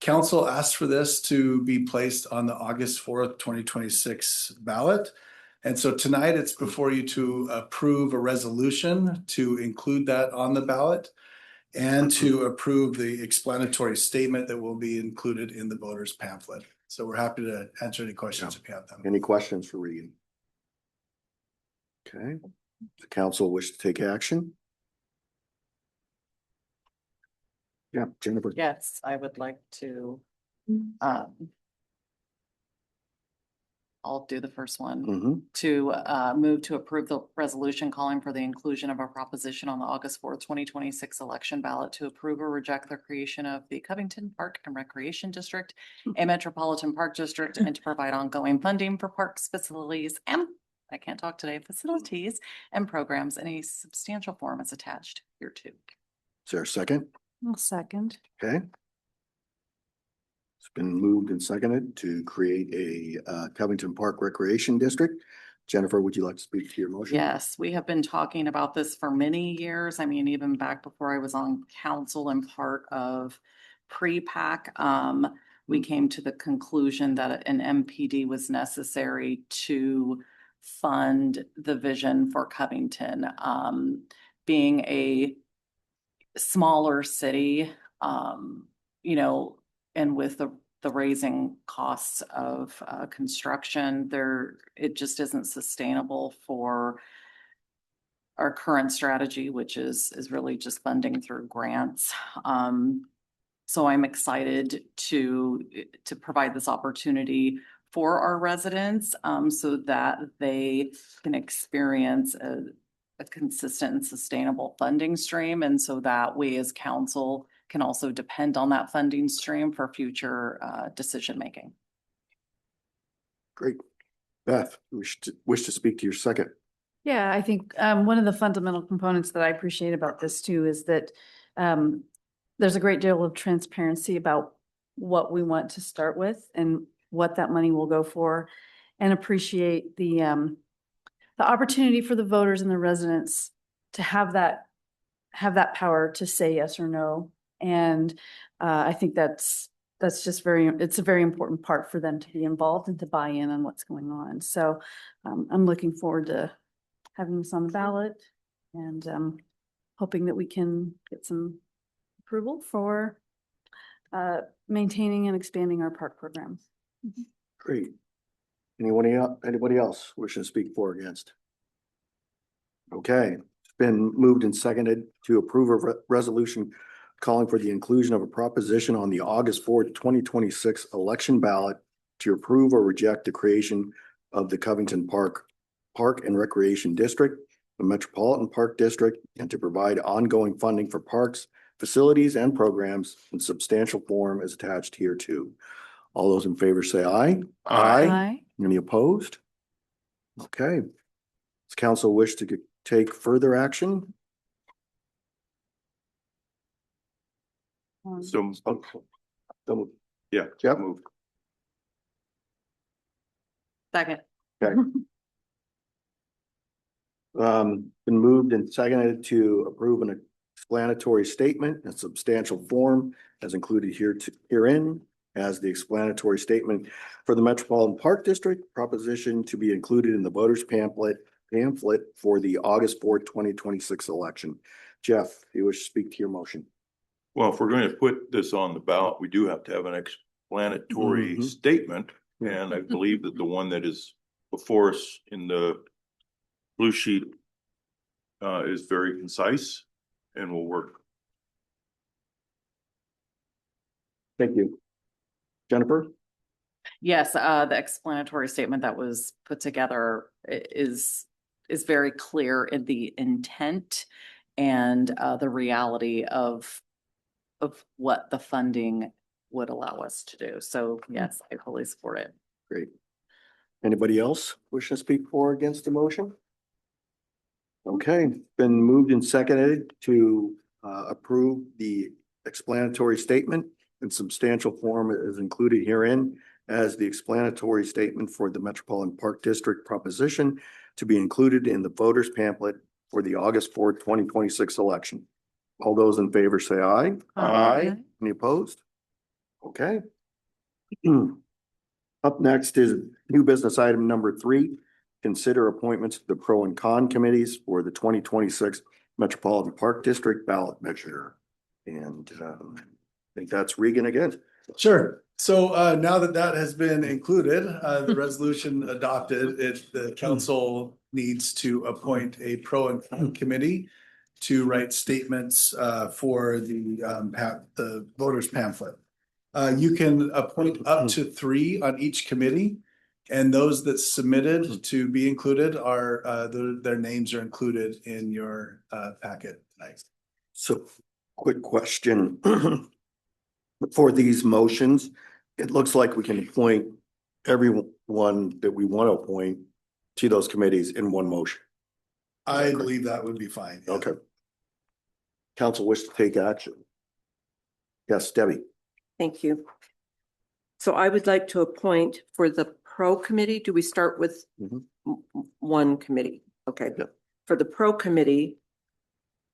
Council asked for this to be placed on the August 4th, 2026 ballot. And so tonight it's before you to approve a resolution to include that on the ballot and to approve the explanatory statement that will be included in the voters pamphlet. So we're happy to answer any questions if you have them. Any questions for Regan? Okay, the council wish to take action? Yeah, Jennifer. Yes, I would like to, I'll do the first one. Mhm. To move to approve the resolution calling for the inclusion of a proposition on the August 4th, 2026 election ballot to approve or reject the creation of the Covington Park and Recreation District, a Metropolitan Park District, and to provide ongoing funding for parks, facilities, and I can't talk today, facilities and programs in a substantial form as attached here too. Is there a second? I'll second. Okay. It's been moved and seconded to create a Covington Park Recreation District. Jennifer, would you like to speak to your motion? Yes, we have been talking about this for many years. I mean, even back before I was on council and part of pre-PAC, we came to the conclusion that an MPD was necessary to fund the vision for Covington. Being a smaller city, you know, and with the raising costs of construction, it just isn't sustainable for our current strategy, which is really just funding through grants. So I'm excited to provide this opportunity for our residents, so that they can experience a consistent and sustainable funding stream. And so that we as council can also depend on that funding stream for future decision-making. Great. Beth, wish to speak to your second. Yeah, I think one of the fundamental components that I appreciate about this too is that there's a great deal of transparency about what we want to start with and what that money will go for, and appreciate the opportunity for the voters and the residents to have that power to say yes or no. And I think it's a very important part for them to be involved and to buy in on what's going on. So I'm looking forward to having this on the ballot and hoping that we can get some approval for maintaining and expanding our park programs. Great. Anybody else wishing to speak for or against? Okay, it's been moved and seconded to approve a resolution calling for the inclusion of a proposition on the August 4th, 2026 election ballot to approve or reject the creation of the Covington Park and Recreation District, the Metropolitan Park District, and to provide ongoing funding for parks, facilities, and programs in substantial form as attached here too. All those in favor say aye. Aye. Any opposed? Okay. Does council wish to take further action? So, yeah, Jeff? move. Second. Okay. Been moved and seconded to approve an explanatory statement in substantial form as included herein as the explanatory statement for the Metropolitan Park District proposition to be included in the voters pamphlet for the August 4th, 2026 election. Jeff, do you wish to speak to your motion? Well, if we're going to put this on the ballot, we do have to have an explanatory statement. And I believe that the one that is before us in the blue sheet is very concise and will work. Thank you. Jennifer? Yes, the explanatory statement that was put together is very clear in the intent and the reality of what the funding would allow us to do. So yes, I fully support it. Great. Anybody else wish to speak for or against the motion? Okay, been moved and seconded to approve the explanatory statement in substantial form as included herein as the explanatory statement for the Metropolitan Park District proposition to be included in the voters pamphlet for the August 4th, 2026 election. All those in favor say aye. Aye. Any opposed? Okay. Up next is new business item number 3. Consider appointments to the pro and con committees for the 2026 Metropolitan Park District ballot measure. And I think that's Regan again. Sure. So now that has been included, the resolution adopted, the council needs to appoint a pro and con committee to write statements for the voters pamphlet. You can appoint up to 3 on each committee. And those that submitted to be included are, their names are included in your packet tonight. So, quick question. For these motions, it looks like we can appoint everyone that we want to appoint to those committees in one motion. I believe that would be fine. Yeah. Okay. Council wish to take action. Yes, Debbie. Thank you. So I would like to appoint for the pro committee. Do we start with Mhm. one committee? Okay. Yeah. For the pro committee,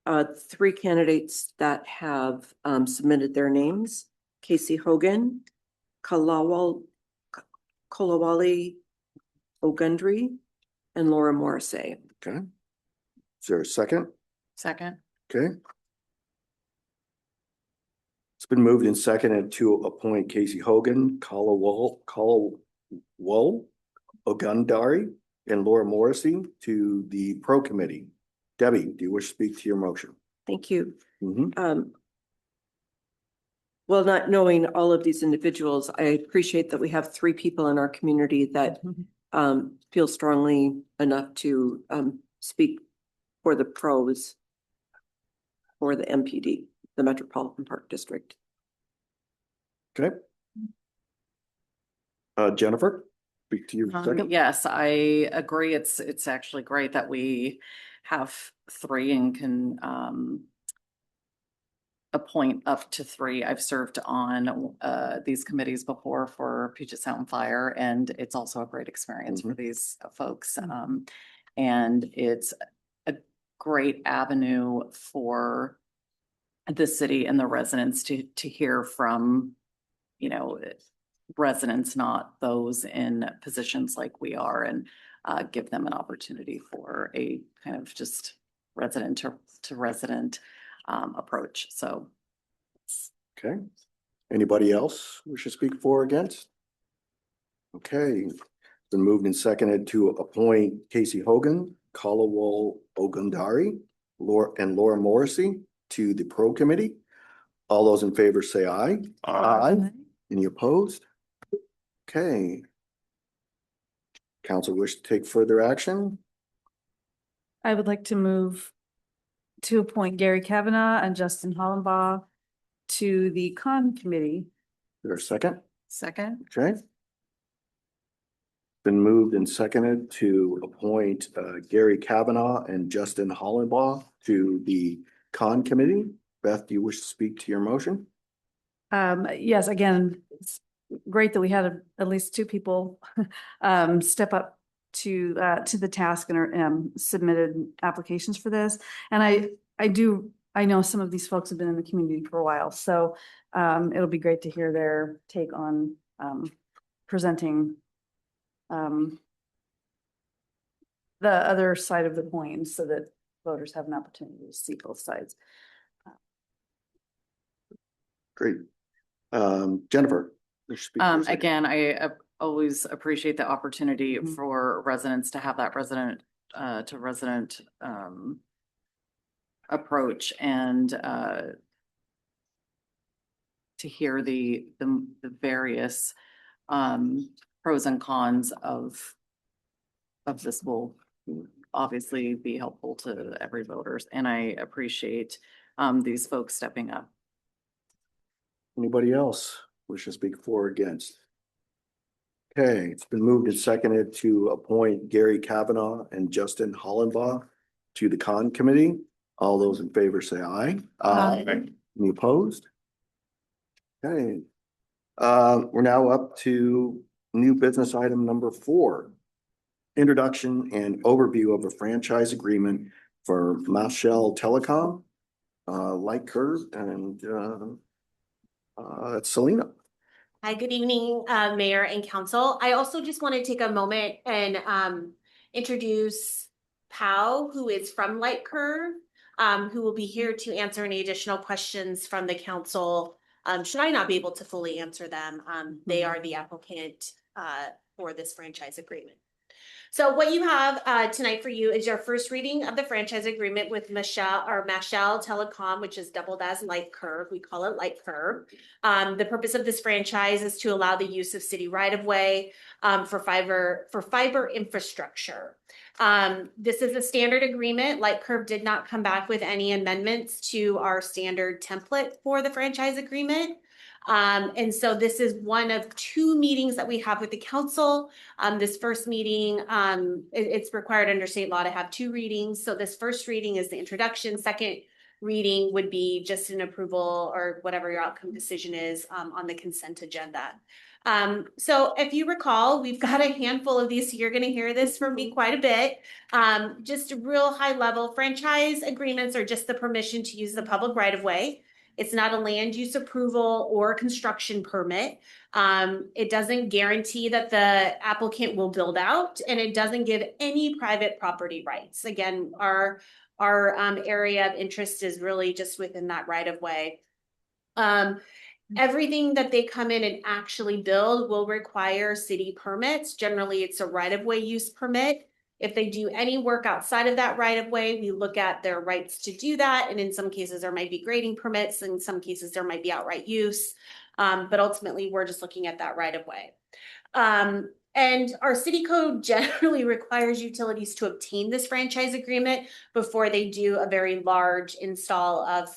3 candidates that have submitted their names: Casey Hogan, Kalawali Ogundry, and Laura Morrissey. Okay. Is there a second? Second. Okay. It's been moved and seconded to appoint Casey Hogan, Kalawali Ogundari, and Laura Morrissey to the pro committee. Debbie, do you wish to speak to your motion? Thank you. Mhm. Well, not knowing all of these individuals, I appreciate that we have 3 people in our community that feel strongly enough to speak for the pros for the MPD, the Metropolitan Park District. Okay. Jennifer, speak to you. Second. Yes, I agree. It's actually great that we have 3 and can appoint up to 3. I've served on these committees before for Puget Sound Fire, and it's also a great experience for these folks. And it's a great avenue for the city and the residents to hear from, you know, residents, not those in positions like we are, and give them an opportunity for a kind of just resident to resident approach. So. Okay. Anybody else wish to speak for or against? Okay. It's been moved and seconded to appoint Casey Hogan, Kalawal Ogundari, and Laura Morrissey to the pro committee. All those in favor say aye. Aye. Any opposed? Okay. Council wish to take further action? I would like to move to appoint Gary Kavanaugh and Justin Hollenbaugh to the con committee. Is there a second? Second. Okay. Been moved and seconded to appoint Gary Kavanaugh and Justin Hollenbaugh to the con committee. Beth, do you wish to speak to your motion? Yes, again, it's great that we had at least 2 people step up to the task and are submitted applications for this. And I know some of these folks have been in the community for a while, so it'll be great to hear their take on presenting the other side of the coin so that voters have an opportunity to see both sides. Great. Jennifer. Again, I always appreciate the opportunity for residents to have that resident to resident approach and to hear the various pros and cons of this will obviously be helpful to every voters, and I appreciate these folks stepping up. Anybody else wish to speak for or against? Okay, it's been moved and seconded to appoint Gary Kavanaugh and Justin Hollenbaugh to the con committee. All those in favor say aye. Aye. Any opposed? Okay. We're now up to new business item number 4. Introduction and overview of a franchise agreement for Marshall Telecom, Light Curve, and Selena. Hi, good evening, Mayor and Council. I also just want to take a moment and introduce Pau, who is from Light Curve, who will be here to answer any additional questions from the council. Should I not be able to fully answer them? They are the applicant for this franchise agreement. So what you have tonight for you is your first reading of the franchise agreement with Mashal Telecom, which is doubled as Light Curve. We call it Light Curve. The purpose of this franchise is to allow the use of city right-of-way for fiber infrastructure. This is a standard agreement. Light Curve did not come back with any amendments to our standard template for the franchise agreement. And so this is one of two meetings that we have with the council. This first meeting, it's required under state law to have two readings. So this first reading is the introduction. Second reading would be just an approval or whatever your outcome decision is on the consent agenda. So if you recall, we've got a handful of these. So you're going to hear this from me quite a bit. Just real high level franchise agreements are just the permission to use the public right of way. It's not a land use approval or construction permit. It doesn't guarantee that the applicant will build out, and it doesn't give any private property rights. Again, our area of interest is really just within that right of way. Everything that they come in and actually build will require city permits. Generally, it's a right of way use permit. If they do any work outside of that right of way, we look at their rights to do that. And in some cases, there might be grading permits. In some cases, there might be outright use. But ultimately, we're just looking at that right of way. And our city code generally requires utilities to obtain this franchise agreement before they do a very large install of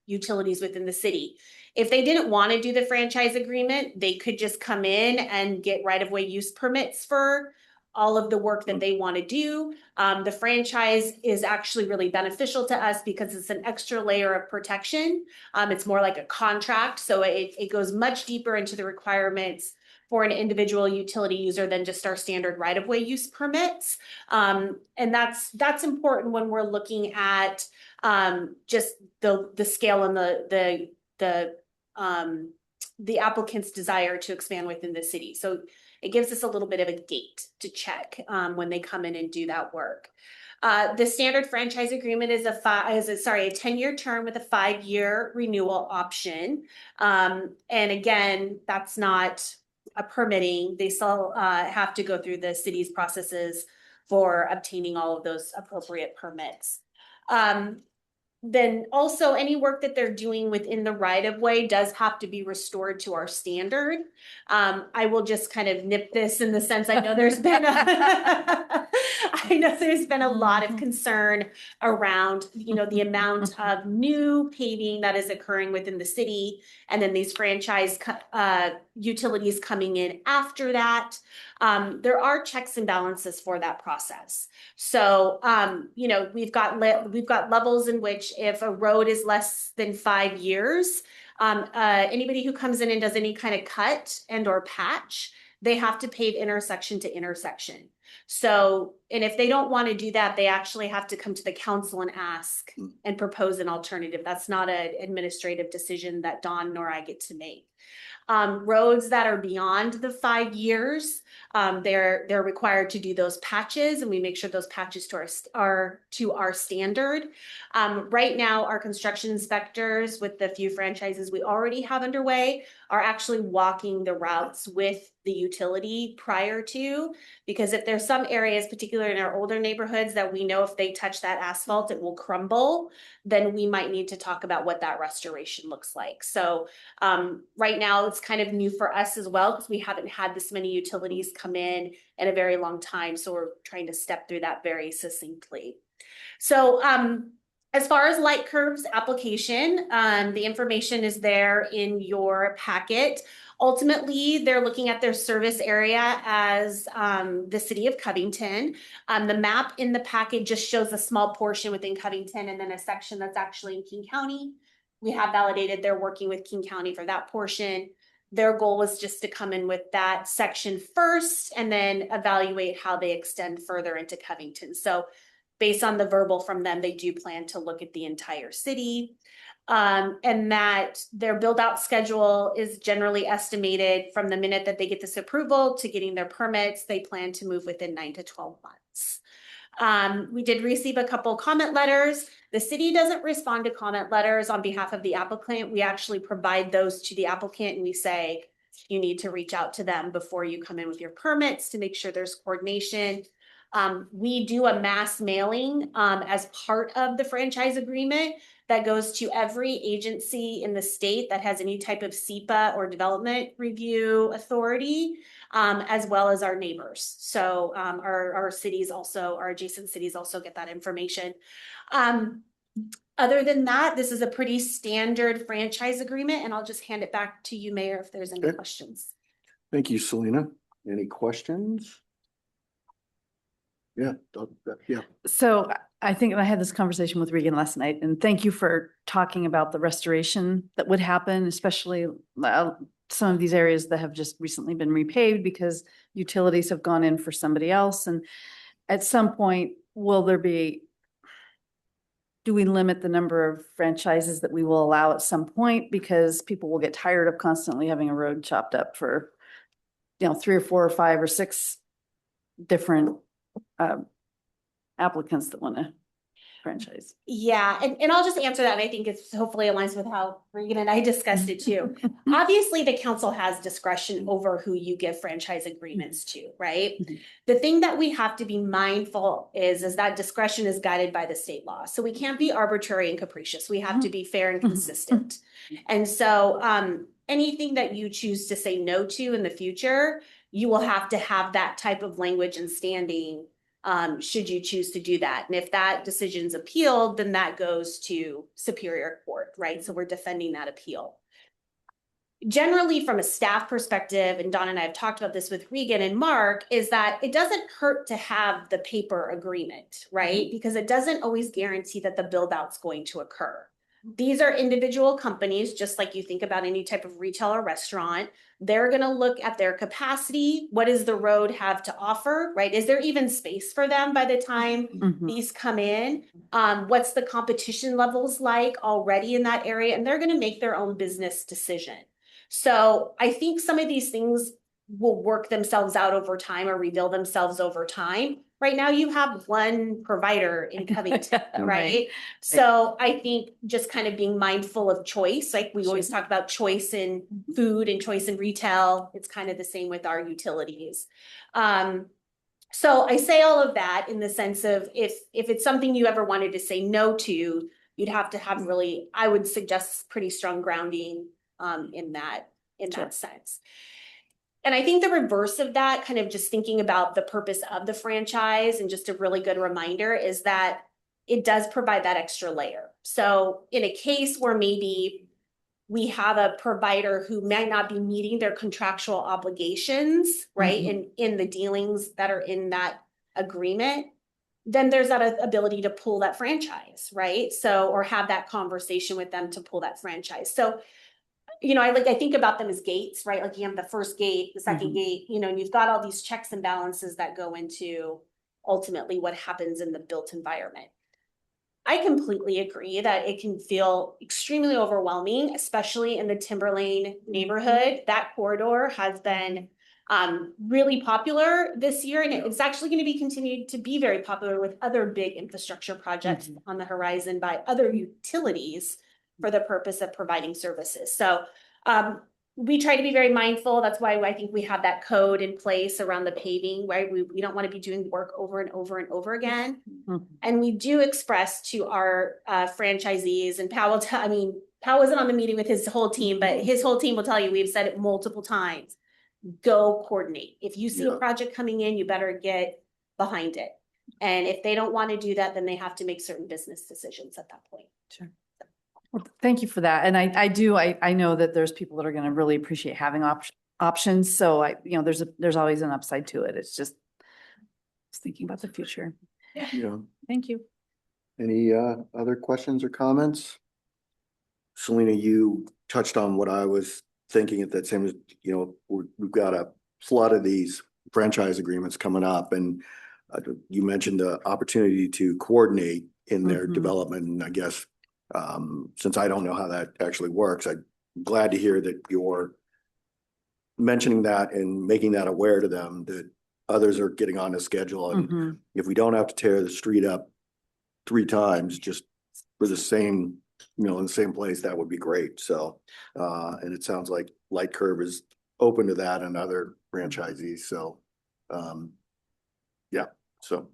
utilities within the city. If they didn't want to do the franchise agreement, they could just come in and get right of way use permits for all of the work that they want to do. The franchise is actually really beneficial to us because it's an extra layer of protection. It's more like a contract. So it goes much deeper into the requirements for an individual utility user than just our standard right-of-way use permits. And that's important when we're looking at just the scale and the applicant's desire to expand within the city. So it gives us a little bit of a gate to check when they come in and do that work. The standard franchise agreement is a 10-year term with a 5-year renewal option. And again, that's not a permitting. They still have to go through the city's processes for obtaining all of those appropriate permits. Then also any work that they're doing within the right of way does have to be restored to our standard. I will just kind of nip this in the sense I know there's been a lot of concern around, the amount of new paving that is occurring within the city, and then these franchise utilities coming in after that. There are checks and balances for that process. So, we've got levels in which if a road is less than 5 years, anybody who comes in and does any kind of cut and or patch, they have to pave intersection to intersection. So, and if they don't want to do that, they actually have to come to the council and ask and propose an alternative. That's not an administrative decision that Dawn nor I get to make. Roads that are beyond the 5 years, they're required to do those patches, and we make sure those patches are to our standard. Right now, our construction inspectors, with the few franchises we already have underway, are actually walking the routes with the utility prior to, because if there's some areas, particularly in our older neighborhoods, that we know if they touch that asphalt, it will crumble, then we might need to talk about what that restoration looks like. So right now it's kind of new for us as well, because we haven't had this many utilities come in a very long time. So we're trying to step through that very succinctly. So as far as Light Curve's application, the information is there in your packet. Ultimately, they're looking at their service area as the city of Covington. The map in the packet just shows a small portion within Covington and then a section that's actually in King County. We have validated they're working with King County for that portion. Their goal was just to come in with that section first and then evaluate how they extend further into Covington. So based on the verbal from them, they do plan to look at the entire city. And that their build out schedule is generally estimated from the minute that they get this approval to getting their permits. They plan to move within 9 to 12 months. We did receive a couple comment letters. The city doesn't respond to comment letters on behalf of the applicant. We actually provide those to the applicant and we say, you need to reach out to them before you come in with your permits to make sure there's coordination. We do a mass mailing as part of the franchise agreement that goes to every agency in the state that has any type of SEPA or development review authority, as well as our neighbors. So our cities also, our adjacent cities also get that information. Other than that, this is a pretty standard franchise agreement, and I'll just hand it back to you, Mayor, if there's any questions. Thank you, Selena. Any questions? Yeah, yeah. So I think I had this conversation with Regan last night, and thank you for talking about the restoration that would happen, especially some of these areas that have just recently been repaved because utilities have gone in for somebody else. And at some point, do we limit the number of franchises that we will allow at some point? Because people will get tired of constantly having a road chopped up for, 3 or 4 or 5 or 6 different applicants that want to franchise. Yeah, and I'll just answer that. And I think it's hopefully aligns with how Regan and I discussed it too. Obviously, the council has discretion over who you give franchise agreements to, right? The thing that we have to be mindful is that discretion is guided by the state law. So we can't be arbitrary and capricious. We have to be fair and consistent. And so anything that you choose to say no to in the future, you will have to have that type of language and standing should you choose to do that. And if that decision's appealed, then that goes to Superior Court, right? So we're defending that appeal. Generally, from a staff perspective, and Don and I have talked about this with Regan and Mark, is that it doesn't hurt to have the paper agreement, right? Because it doesn't always guarantee that the build out's going to occur. These are individual companies, just like you think about any type of retail or restaurant. They're going to look at their capacity. What does the road have to offer, right? Is there even space for them by the time these come in? What's the competition levels like already in that area? And they're going to make their own business decision. So I think some of these things will work themselves out over time or reveal themselves over time. Right now you have one provider in Covington, right? So I think just kind of being mindful of choice, like we always talk about choice in food and choice in retail. It's kind of the same with our utilities. So I say all of that in the sense of if it's something you ever wanted to say no to, you'd have to have really, I would suggest pretty strong grounding in that sense. And I think the reverse of that, kind of just thinking about the purpose of the franchise and just a really good reminder is that it does provide that extra layer. So in a case where maybe we have a provider who might not be meeting their contractual obligations, right, in the dealings that are in that agreement, then there's that ability to pull that franchise, right? So, or have that conversation with them to pull that franchise. So, I think about them as gates, right? Like you have the first gate, the second gate, and you've got all these checks and balances that go into ultimately what happens in the built environment. I completely agree that it can feel extremely overwhelming, especially in the Timberlane neighborhood. That corridor has been really popular this year, and it's actually going to be continued to be very popular with other big infrastructure projects on the horizon by other utilities for the purpose of providing services. So we try to be very mindful. That's why I think we have that code in place around the paving, right? We don't want to be doing work over and over and over again. And we do express to our franchisees, and Powell wasn't on the meeting with his whole team, but his whole team will tell you, we've said it multiple times, go coordinate. If you see a project coming in, you better get behind it. And if they don't want to do that, then they have to make certain business decisions at that point. Sure. Well, thank you for that. And I know that there's people that are going to really appreciate having options. So there's always an upside to it. It's just thinking about the future. Yeah. Thank you. Any other questions or comments? Selena, you touched on what I was thinking at that same, we've got a flood of these franchise agreements coming up, and you mentioned the opportunity to coordinate in their development. And I guess since I don't know how that actually works, I'm glad to hear that you're mentioning that and making that aware to them that others are getting on the schedule. And if we don't have to tear the street up 3 times just for the same, in the same place, that would be great. So, and it sounds like Light Curve is open to that and other franchisees. So, yeah, so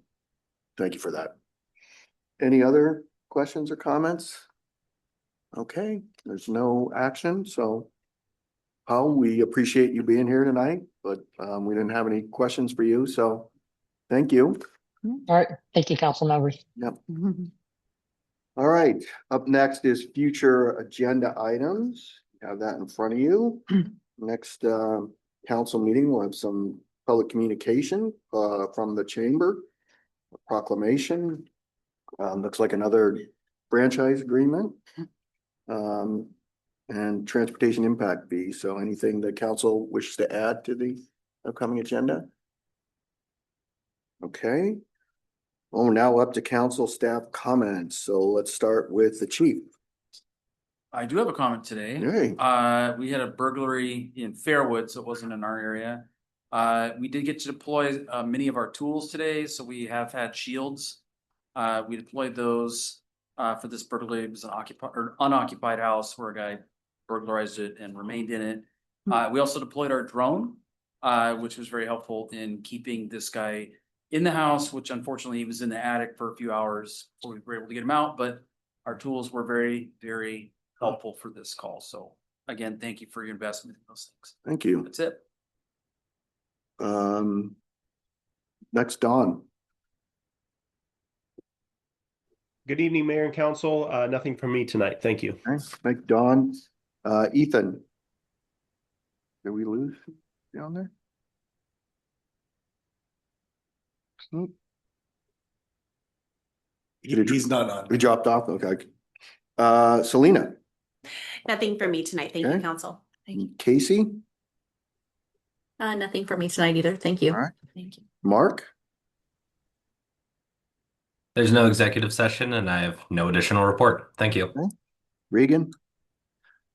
thank you for that. Any other questions or comments? Okay, there's no action, so Paul, we appreciate you being here tonight, but we didn't have any questions for you, so thank you. All right, thank you, council members. Yep. All right, up next is future agenda items. You have that in front of you. Next council meeting, we'll have some public communication from the chamber. A proclamation. Looks like another franchise agreement. And transportation impact fee. So anything the council wishes to add to the upcoming agenda? Okay. Oh, now up to council staff comments. So let's start with the chief. I do have a comment today. Hey. We had a burglary in Fairwood, so it wasn't in our area. We did get to deploy many of our tools today, so we have had shields. We deployed those for this burglary. It was an occupied or unoccupied house where a guy burglarized it and remained in it. We also deployed our drone, which was very helpful in keeping this guy in the house, which unfortunately he was in the attic for a few hours before we were able to get him out. But our tools were very, very helpful for this call. So again, thank you for your investment in those things. Thank you. That's it. Next, Dawn. Good evening, Mayor and Council. Nothing from me tonight. Thank you. Thanks. Thank you, Dawn. Ethan. Did we lose down there? He's not on. We dropped off. Okay. Selena. Nothing for me tonight. Thank Okay. you, council. Casey. Nothing for me tonight either. Thank you. All right. Thank you. Mark. There's no executive session and I have no additional report. Thank you. Okay. Regan.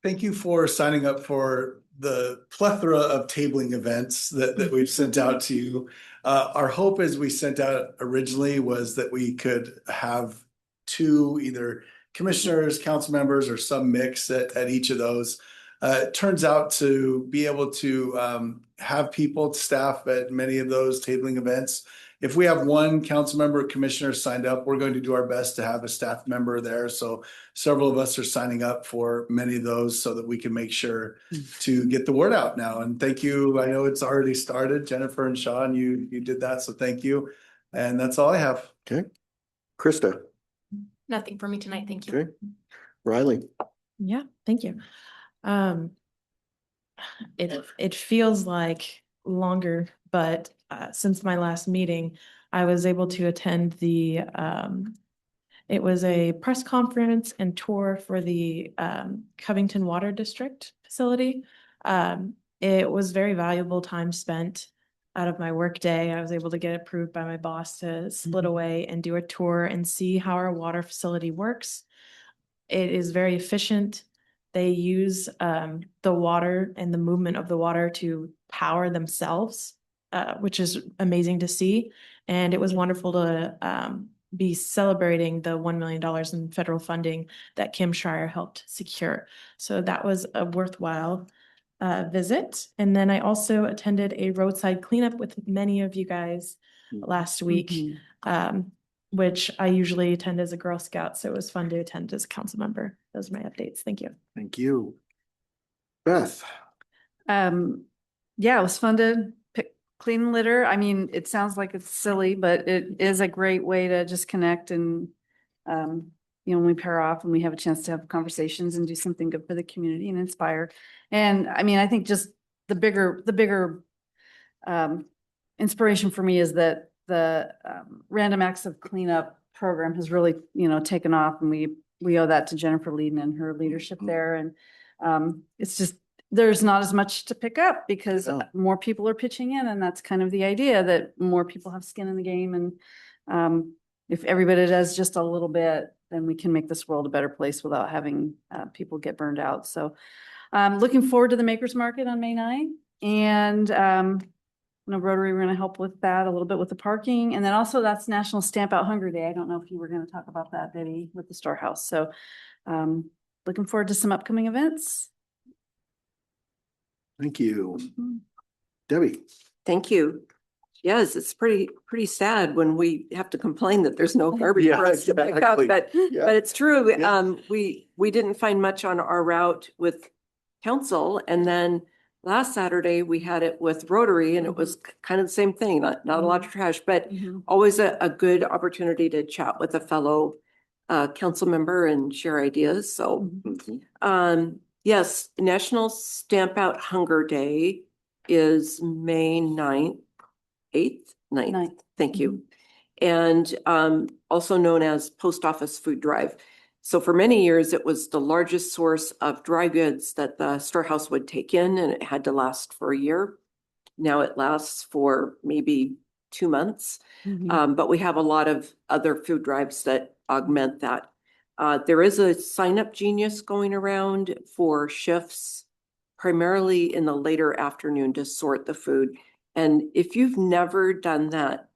Thank you for signing up for the plethora of tabling events that we've sent out to you. Our hope as we sent out originally was that we could have two either commissioners, council members, or some mix at each of those. It turns out to be able to have people, staff at many of those tabling events. If we have one council member or commissioner signed up, we're going to do our best to have a staff member there. So several of us are signing up for many of those so that we can make sure to get the word out now. And thank you. I know it's already started. Jennifer and Sean, you did that. So thank you. And that's all I have. Okay. Krista. Nothing for me tonight. Thank you. Okay. Riley. Yeah, thank you. It feels like longer, but since my last meeting, I was able to attend it was a press conference and tour for the Covington Water District facility. It was very valuable time spent out of my work day. I was able to get approved by my boss to split away and do a tour and see how our water facility works. It is very efficient. They use the water and the movement of the water to power themselves, which is amazing to see. And it was wonderful to be celebrating the $1 million in federal funding that Kim Schreier helped secure. So that was a worthwhile visit. And then I also attended a roadside cleanup with many of you guys last week, which I usually attend as a Girl Scout. So it was fun to attend as a council member. Those are my updates. Thank you. Thank you. Beth. Yeah, it was fun to pick clean litter. I mean, it sounds like it's silly, but it is a great way to just connect and, when we pair off and we have a chance to have conversations and do something good for the community and inspire. And I mean, I think just the bigger inspiration for me is that the Random Acts of Cleanup program has really, taken off, and we owe that to Jennifer Leeden and her leadership there. And it's just, there's not as much to pick up because more people are pitching in, and that's kind of the idea, that more people have skin in the game. And if everybody does just a little bit, then we can make this world a better place without having people get burned out. So looking forward to the Makers Market on May 9th. And Rotary, we're going to help with that a little bit with the parking. And then also that's National Stamp Out Hunger Day. I don't know if you were going to talk about that, Debbie, with the Storehouse. So looking forward to some upcoming events. Thank you. Debbie. Thank you. Yes, it's pretty sad when we have to complain that there's no garbage Yeah, for us to pick up, exactly. Yeah. but it's true. Yeah. We didn't find much on our route with council, and then last Saturday we had it with Rotary, and it was kind of the same thing. Not a lot of trash, but always a good opportunity to chat with a fellow council member and share ideas. So, yes, National Stamp Out Hunger Day is May 9th. 9th. Thank you. And also known as Post Office Food Drive. So for many years, it was the largest source of dry goods that the storehouse would take in, and it had to last for a year. Now it lasts for maybe 2 months. But we have a lot of other food drives that augment that. There is a Sign Up Genius going around for shifts, primarily in the later afternoon to sort the food. And if you've never done that,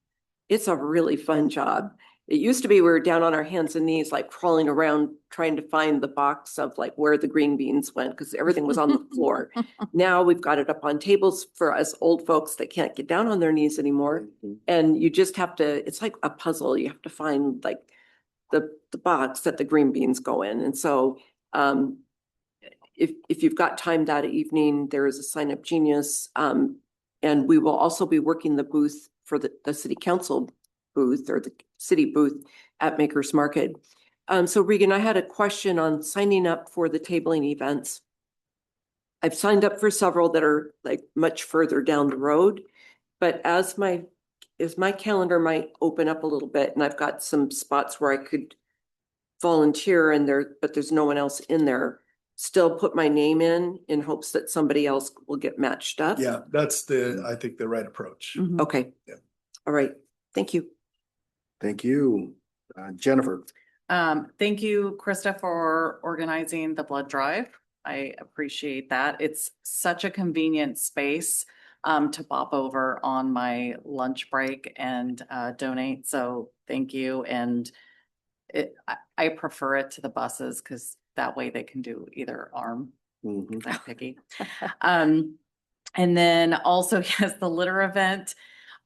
it's a really fun job. It used to be we were down on our hands and knees, like crawling around trying to find the box of like where the green beans went because everything was on the floor. Now we've got it up on tables for us old folks that can't get down on their knees anymore. And you just have to, it's like a puzzle. You have to find like the box that the green beans go in. And so if you've got time that evening, there is a Sign Up Genius. And we will also be working the booth for the city council booth or the city booth at Maker's Market. So Regan, I had a question on signing up for the tabling events. I've signed up for several that are like much further down the road, but as my calendar might open up a little bit and I've got some spots where I could volunteer but there's no one else in there, still put my name in hopes that somebody else will get matched up. Yeah, that's I think the right approach. Okay. Yeah. All right. Thank you. Thank you. Jennifer. Thank you, Krista, for organizing the blood drive. I appreciate that. It's such a convenient space to pop over on my lunch break and donate. So thank you. And I prefer it to the buses because that way they can do either arm. I'm picky. And then also, yes, the litter event.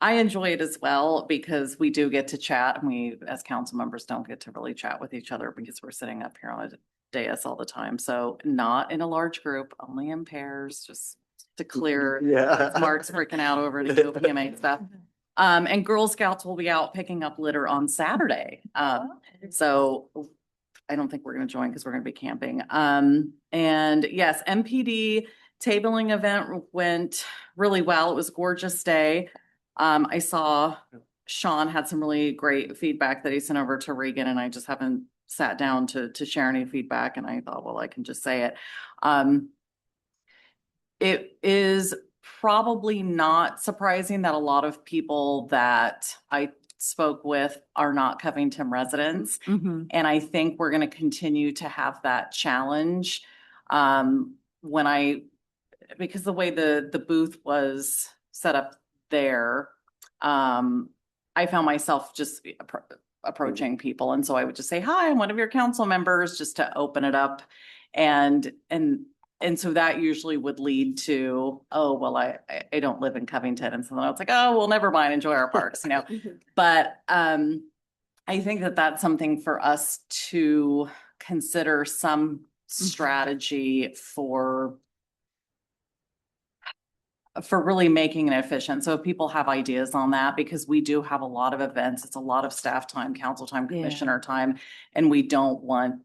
I enjoy it as well because we do get to chat and we, as council members, don't get to really chat with each other because we're sitting up here on a dais all the time. So not in a large group, only in pairs, just to clear. Yeah. Mark's freaking out over the PMA stuff. And Girl Scouts will be out picking up litter on Saturday. So I don't think we're going to join because we're going to be camping. And yes, MPD tabling event went really well. It was a gorgeous day. I saw Sean had some really great feedback that he sent over to Regan, and I just haven't sat down to share any feedback. And I thought, well, I can just say it. It is probably not surprising that a lot of people that I spoke with are not Covington residents. And I think we're going to continue to have that challenge. Because the way the booth was set up there, I found myself just approaching people. And so I would just say, hi, I'm one of your council members, just to open it up. And so that usually would lead to, oh, well, I don't live in Covington. And so then I was like, oh, well, never mind, enjoy our parks, you know. But I think that that's something for us to consider some strategy for really making it efficient. So if people have ideas on that, because we do have a lot of events, it's a lot of staff time, council time, commissioner time, and we don't want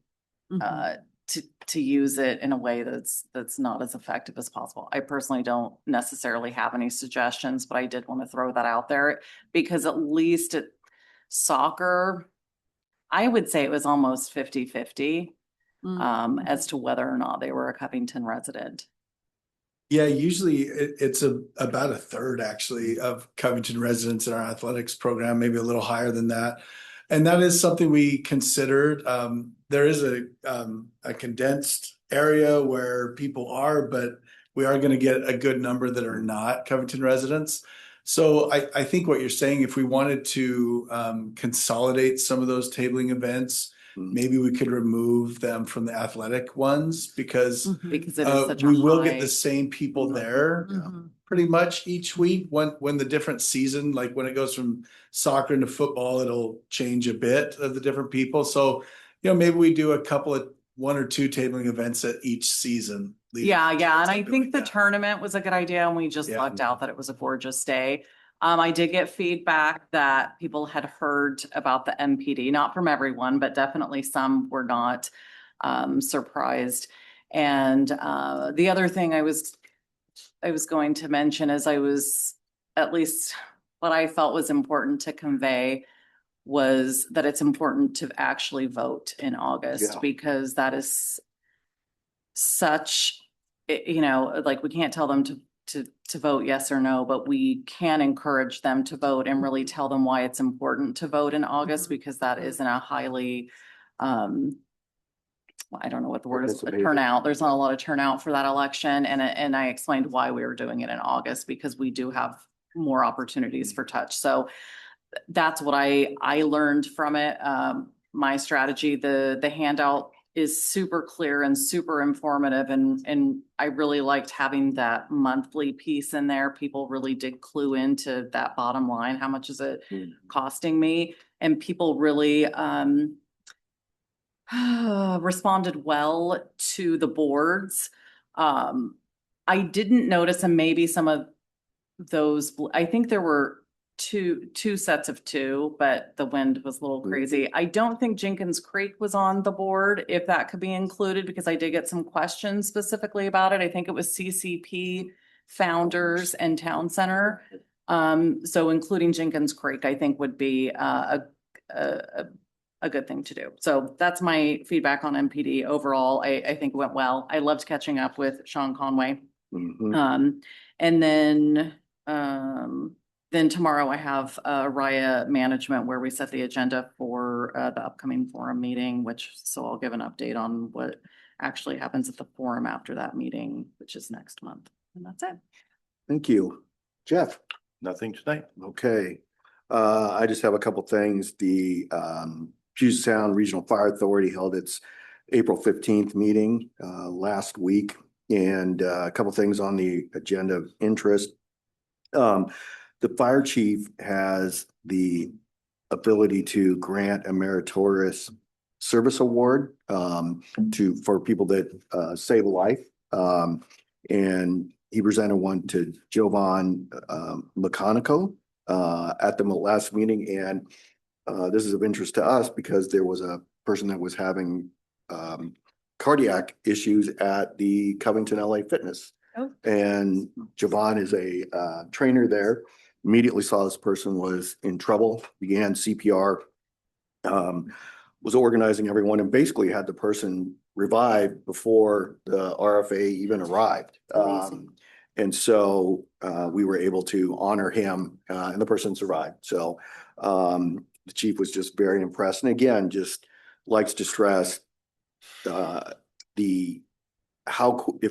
to use it in a way that's not as effective as possible. I personally don't necessarily have any suggestions, but I did want to throw that out there because at least at soccer, I would say it was almost 50-50 as to whether or not they were a Covington resident. Yeah, usually it's about a third actually of Covington residents in our athletics program, maybe a little higher than that. And that is something we considered. There is a condensed area where people are, but we are going to get a good number that are not Covington residents. So I think what you're saying, if we wanted to consolidate some of those tabling events maybe we could remove them from the athletic ones because Because it is such a we will get high- the same people there pretty much each week. When the different season, like when it goes from soccer into football, it'll change a bit of the different people. So, maybe we do a couple of 1 or 2 tabling events at each season. Yeah, and I think the tournament was a good idea and we just lucked out that it was a gorgeous day. I did get feedback that people had heard about the MPD, not from everyone, but definitely some were not surprised. And the other thing I was going to mention is at least what I felt was important to convey was that it's important to actually vote in August because that is such, like we can't tell them to vote yes or no, but we can encourage them to vote and really tell them why it's important to vote in August because that isn't a highly, I don't know what the word is, turnout. There's not a lot of turnout for that election. And I explained why we were doing it in August because we do have more opportunities for touch. So that's what I learned from it. My strategy, the handout is super clear and super informative. And I really liked having that monthly piece in there. People really did clue into that bottom line. How much is it costing me? And people really responded well to the boards. I didn't notice, and maybe some of those, I think there were two sets of 2, but the wind was a little crazy. I don't think Jenkins Creek was on the board, if that could be included, because I did get some questions specifically about it. I think it was CCP, Founders, and Town Center. So including Jenkins Creek, I think would be a good thing to do. So that's my feedback on MPD. Overall, I think it went well. I loved catching up with Sean Conway. And then tomorrow I have Raya Management where we set the agenda for the upcoming forum meeting, so I'll give an update on what actually happens at the forum after that meeting, which is next month. And that's it. Thank you. Jeff? Nothing tonight. Okay. I just have a couple things. The Puget Sound Regional Fire Authority held its April 15th meeting last week, and a couple things on the agenda of interest. The fire chief has the ability to grant a meritorious service award for people that save a life. And he presented one to Jovan Meconico at the last meeting. And this is of interest to us because there was a person that was having cardiac issues at the Covington LA Fitness. And Jovan is a trainer there. Immediately saw this person was in trouble, began CPR, was organizing everyone, and basically had the person revived before the RFA even arrived. And so we were able to honor him, and the person survived. So the chief was just very impressed. And again, just likes to stress if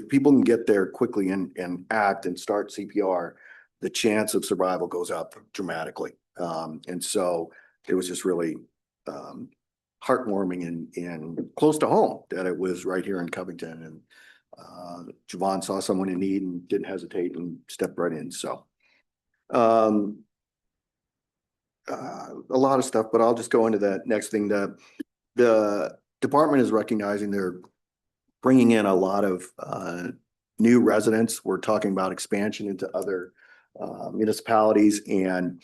people can get there quickly and act and start CPR, the chance of survival goes up dramatically. And so it was just really heartwarming and close to home that it was right here in Covington. And Jovan saw someone in need and didn't hesitate and stepped right in. So a lot of stuff, but I'll just go into that next thing. The department is recognizing they're bringing in a lot of new residents. We're talking about expansion into other municipalities, and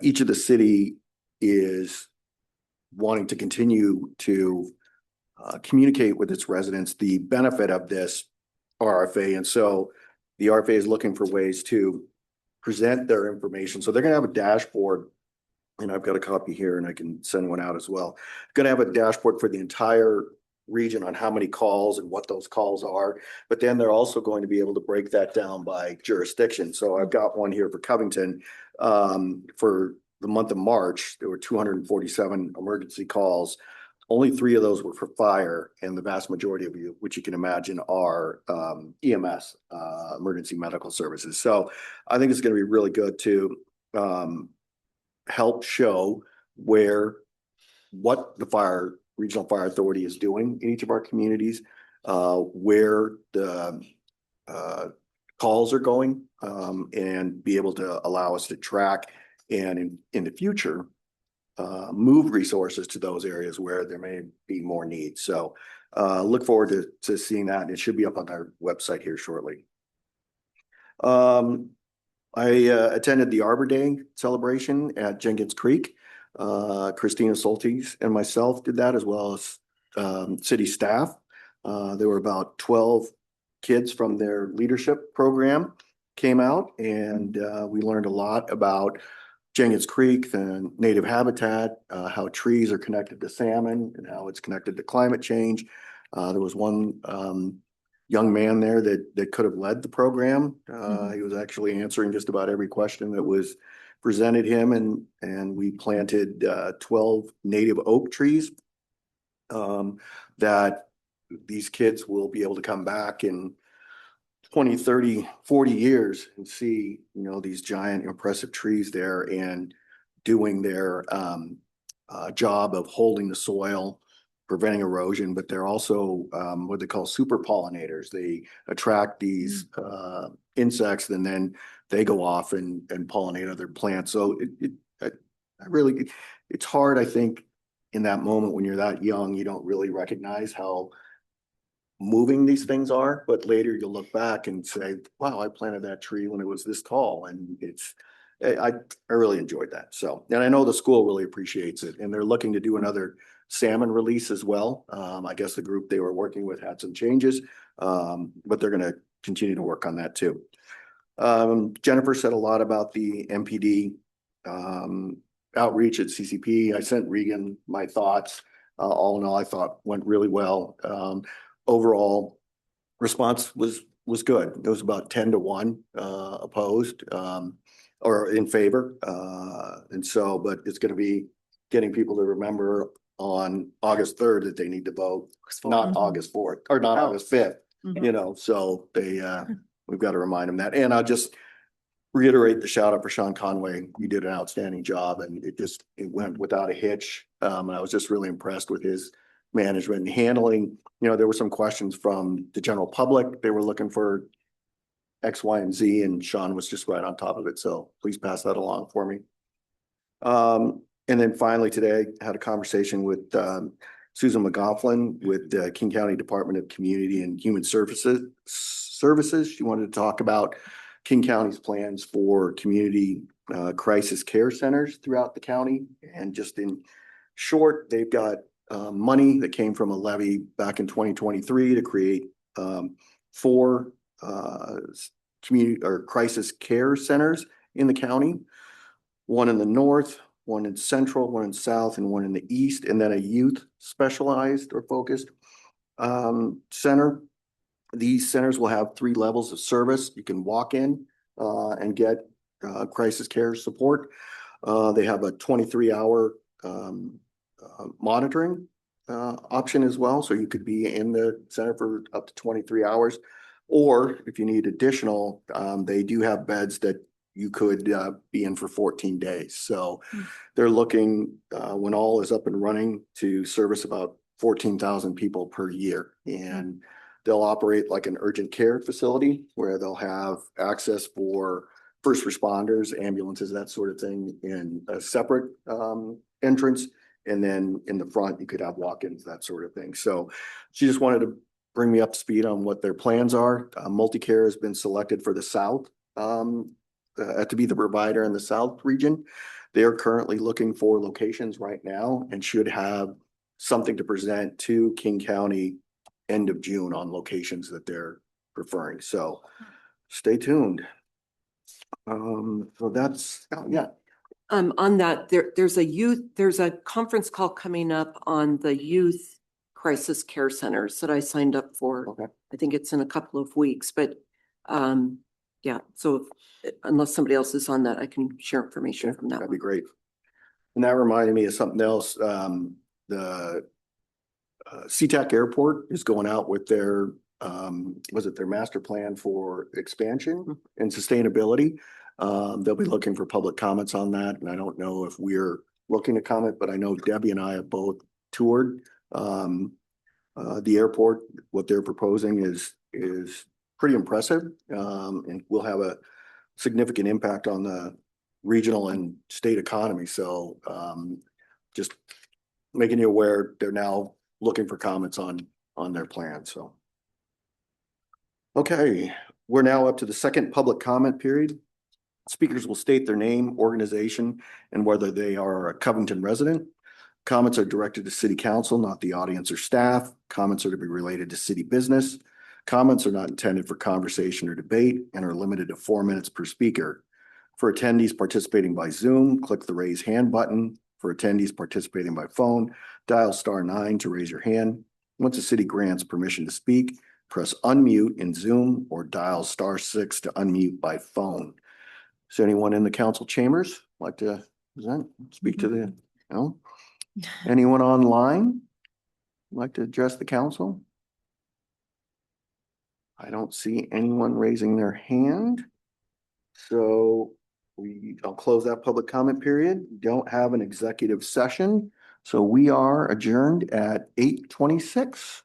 each of the city is wanting to continue to communicate with its residents the benefit of this RFA. And so the RFA is looking for ways to present their information. So they're going to have a dashboard, and I've got a copy here and I can send one out as well. Going to have a dashboard for the entire region on how many calls and what those calls are, but then they're also going to be able to break that down by jurisdiction. So I've got one here for Covington. For the month of March, there were 247 emergency calls. Only 3 of those were for fire, and the vast majority of you, which you can imagine, are EMS, emergency medical services. So I think it's going to be really good to help show what the fire Regional Fire Authority is doing in each of our communities, where the calls are going, and be able to allow us to track and in the future, move resources to those areas where there may be more need. So look forward to seeing that. It should be up on our website here shortly. I attended the Arbor Day celebration at Jenkins Creek. Christina Soltis and myself did that, as well as city staff. There were about 12 kids from their leadership program came out, and we learned a lot about Jenkins Creek, the native habitat, how trees are connected to salmon and how it's connected to climate change. There was one young man there that could have led the program. He was actually answering just about every question that was presented him, and we planted 12 native oak trees that these kids will be able to come back in 20, 30, 40 years and see, these giant impressive trees there and doing their job of holding the soil, preventing erosion, but they're also what they call super pollinators. They attract these insects, and then they go off and pollinate other plants. So it's hard, I think, in that moment when you're that young, you don't really recognize how moving these things are, but later you'll look back and say, wow, I planted that tree when it was this tall. And I really enjoyed that. So, and I know the school really appreciates it, and they're looking to do another salmon release as well. I guess the group they were working with had some changes, but they're going to continue to work on that too. Jennifer said a lot about the MPD outreach at CCP. I sent Regan my thoughts. All in all, I thought went really well. Overall response was good. It was about 10-1 opposed or in favor. And so, but it's going to be getting people to remember on August 3rd that they need to vote, not August 4th or not August 5th, so we've got to remind them that. And I'll just reiterate the shout out for Sean Conway. You did an outstanding job, and it went without a hitch. And I was just really impressed with his management and handling. There were some questions from the general public. They were looking for X, Y, and Z, and Sean was just right on top of it. So please pass that along for me. And then finally today, I had a conversation with Susan McGoughlin with the King County Department of Community and Human Services. She wanted to talk about King County's plans for community crisis care centers throughout the county. And just in short, they've got money that came from a levy back in 2023 to create 4 community or crisis care centers in the county. One in the north, one in central, one in south, and one in the east, and then a youth specialized or focused center. These centers will have 3 levels of service. You can walk in and get crisis care support. They have a 23-hour monitoring option as well. So you could be in the center for up to 23 hours. Or if you need additional, they do have beds that you could be in for 14 days. So they're looking, when all is up and running, to service about 14,000 people per year. And they'll operate like an urgent care facility where they'll have access for first responders, ambulances, that sort of thing, in a separate entrance. And then in the front, you could have walk-ins, that sort of thing. So she just wanted to bring me up to speed on what their plans are. Multicare has been selected for the South to be the provider in the South region. They are currently looking for locations right now and should have something to present to King County end of June on locations that they're preferring. So stay tuned. So that's, On that, there's a conference call coming up on the youth crisis care centers that I signed up for. Okay. I think it's in a couple of weeks, but yeah, so unless somebody else is on that, I can share information from that. That'd be great. And that reminded me of something else. The SeaTac Airport is going out with their, their master plan for expansion and sustainability. They'll be looking for public comments on that. And I don't know if we're looking to comment, but I know Debbie and I have both toured The airport, what they're proposing is pretty impressive, and will have a significant impact on the regional and state economy. So just making you aware, they're now looking for comments on their plan. So. Okay, we're now up to the second public comment period. Speakers will state their name, organization, and whether they are a Covington resident. Comments are directed to City Council, not the audience or staff. Comments are to be related to city business. Comments are not intended for conversation or debate and are limited to 4 minutes per speaker. For attendees participating by Zoom, click the raise hand button. For attendees participating by phone, dial *9 to raise your hand. Once the city grants permission to speak, press unmute in Zoom or dial *6 to unmute by phone. Is there anyone in the council chambers like to present, speak to the, no? Anyone online like to address the council? I don't see anyone raising their hand. So I'll close that public comment period. Don't have an executive session. So we are adjourned at 8:26.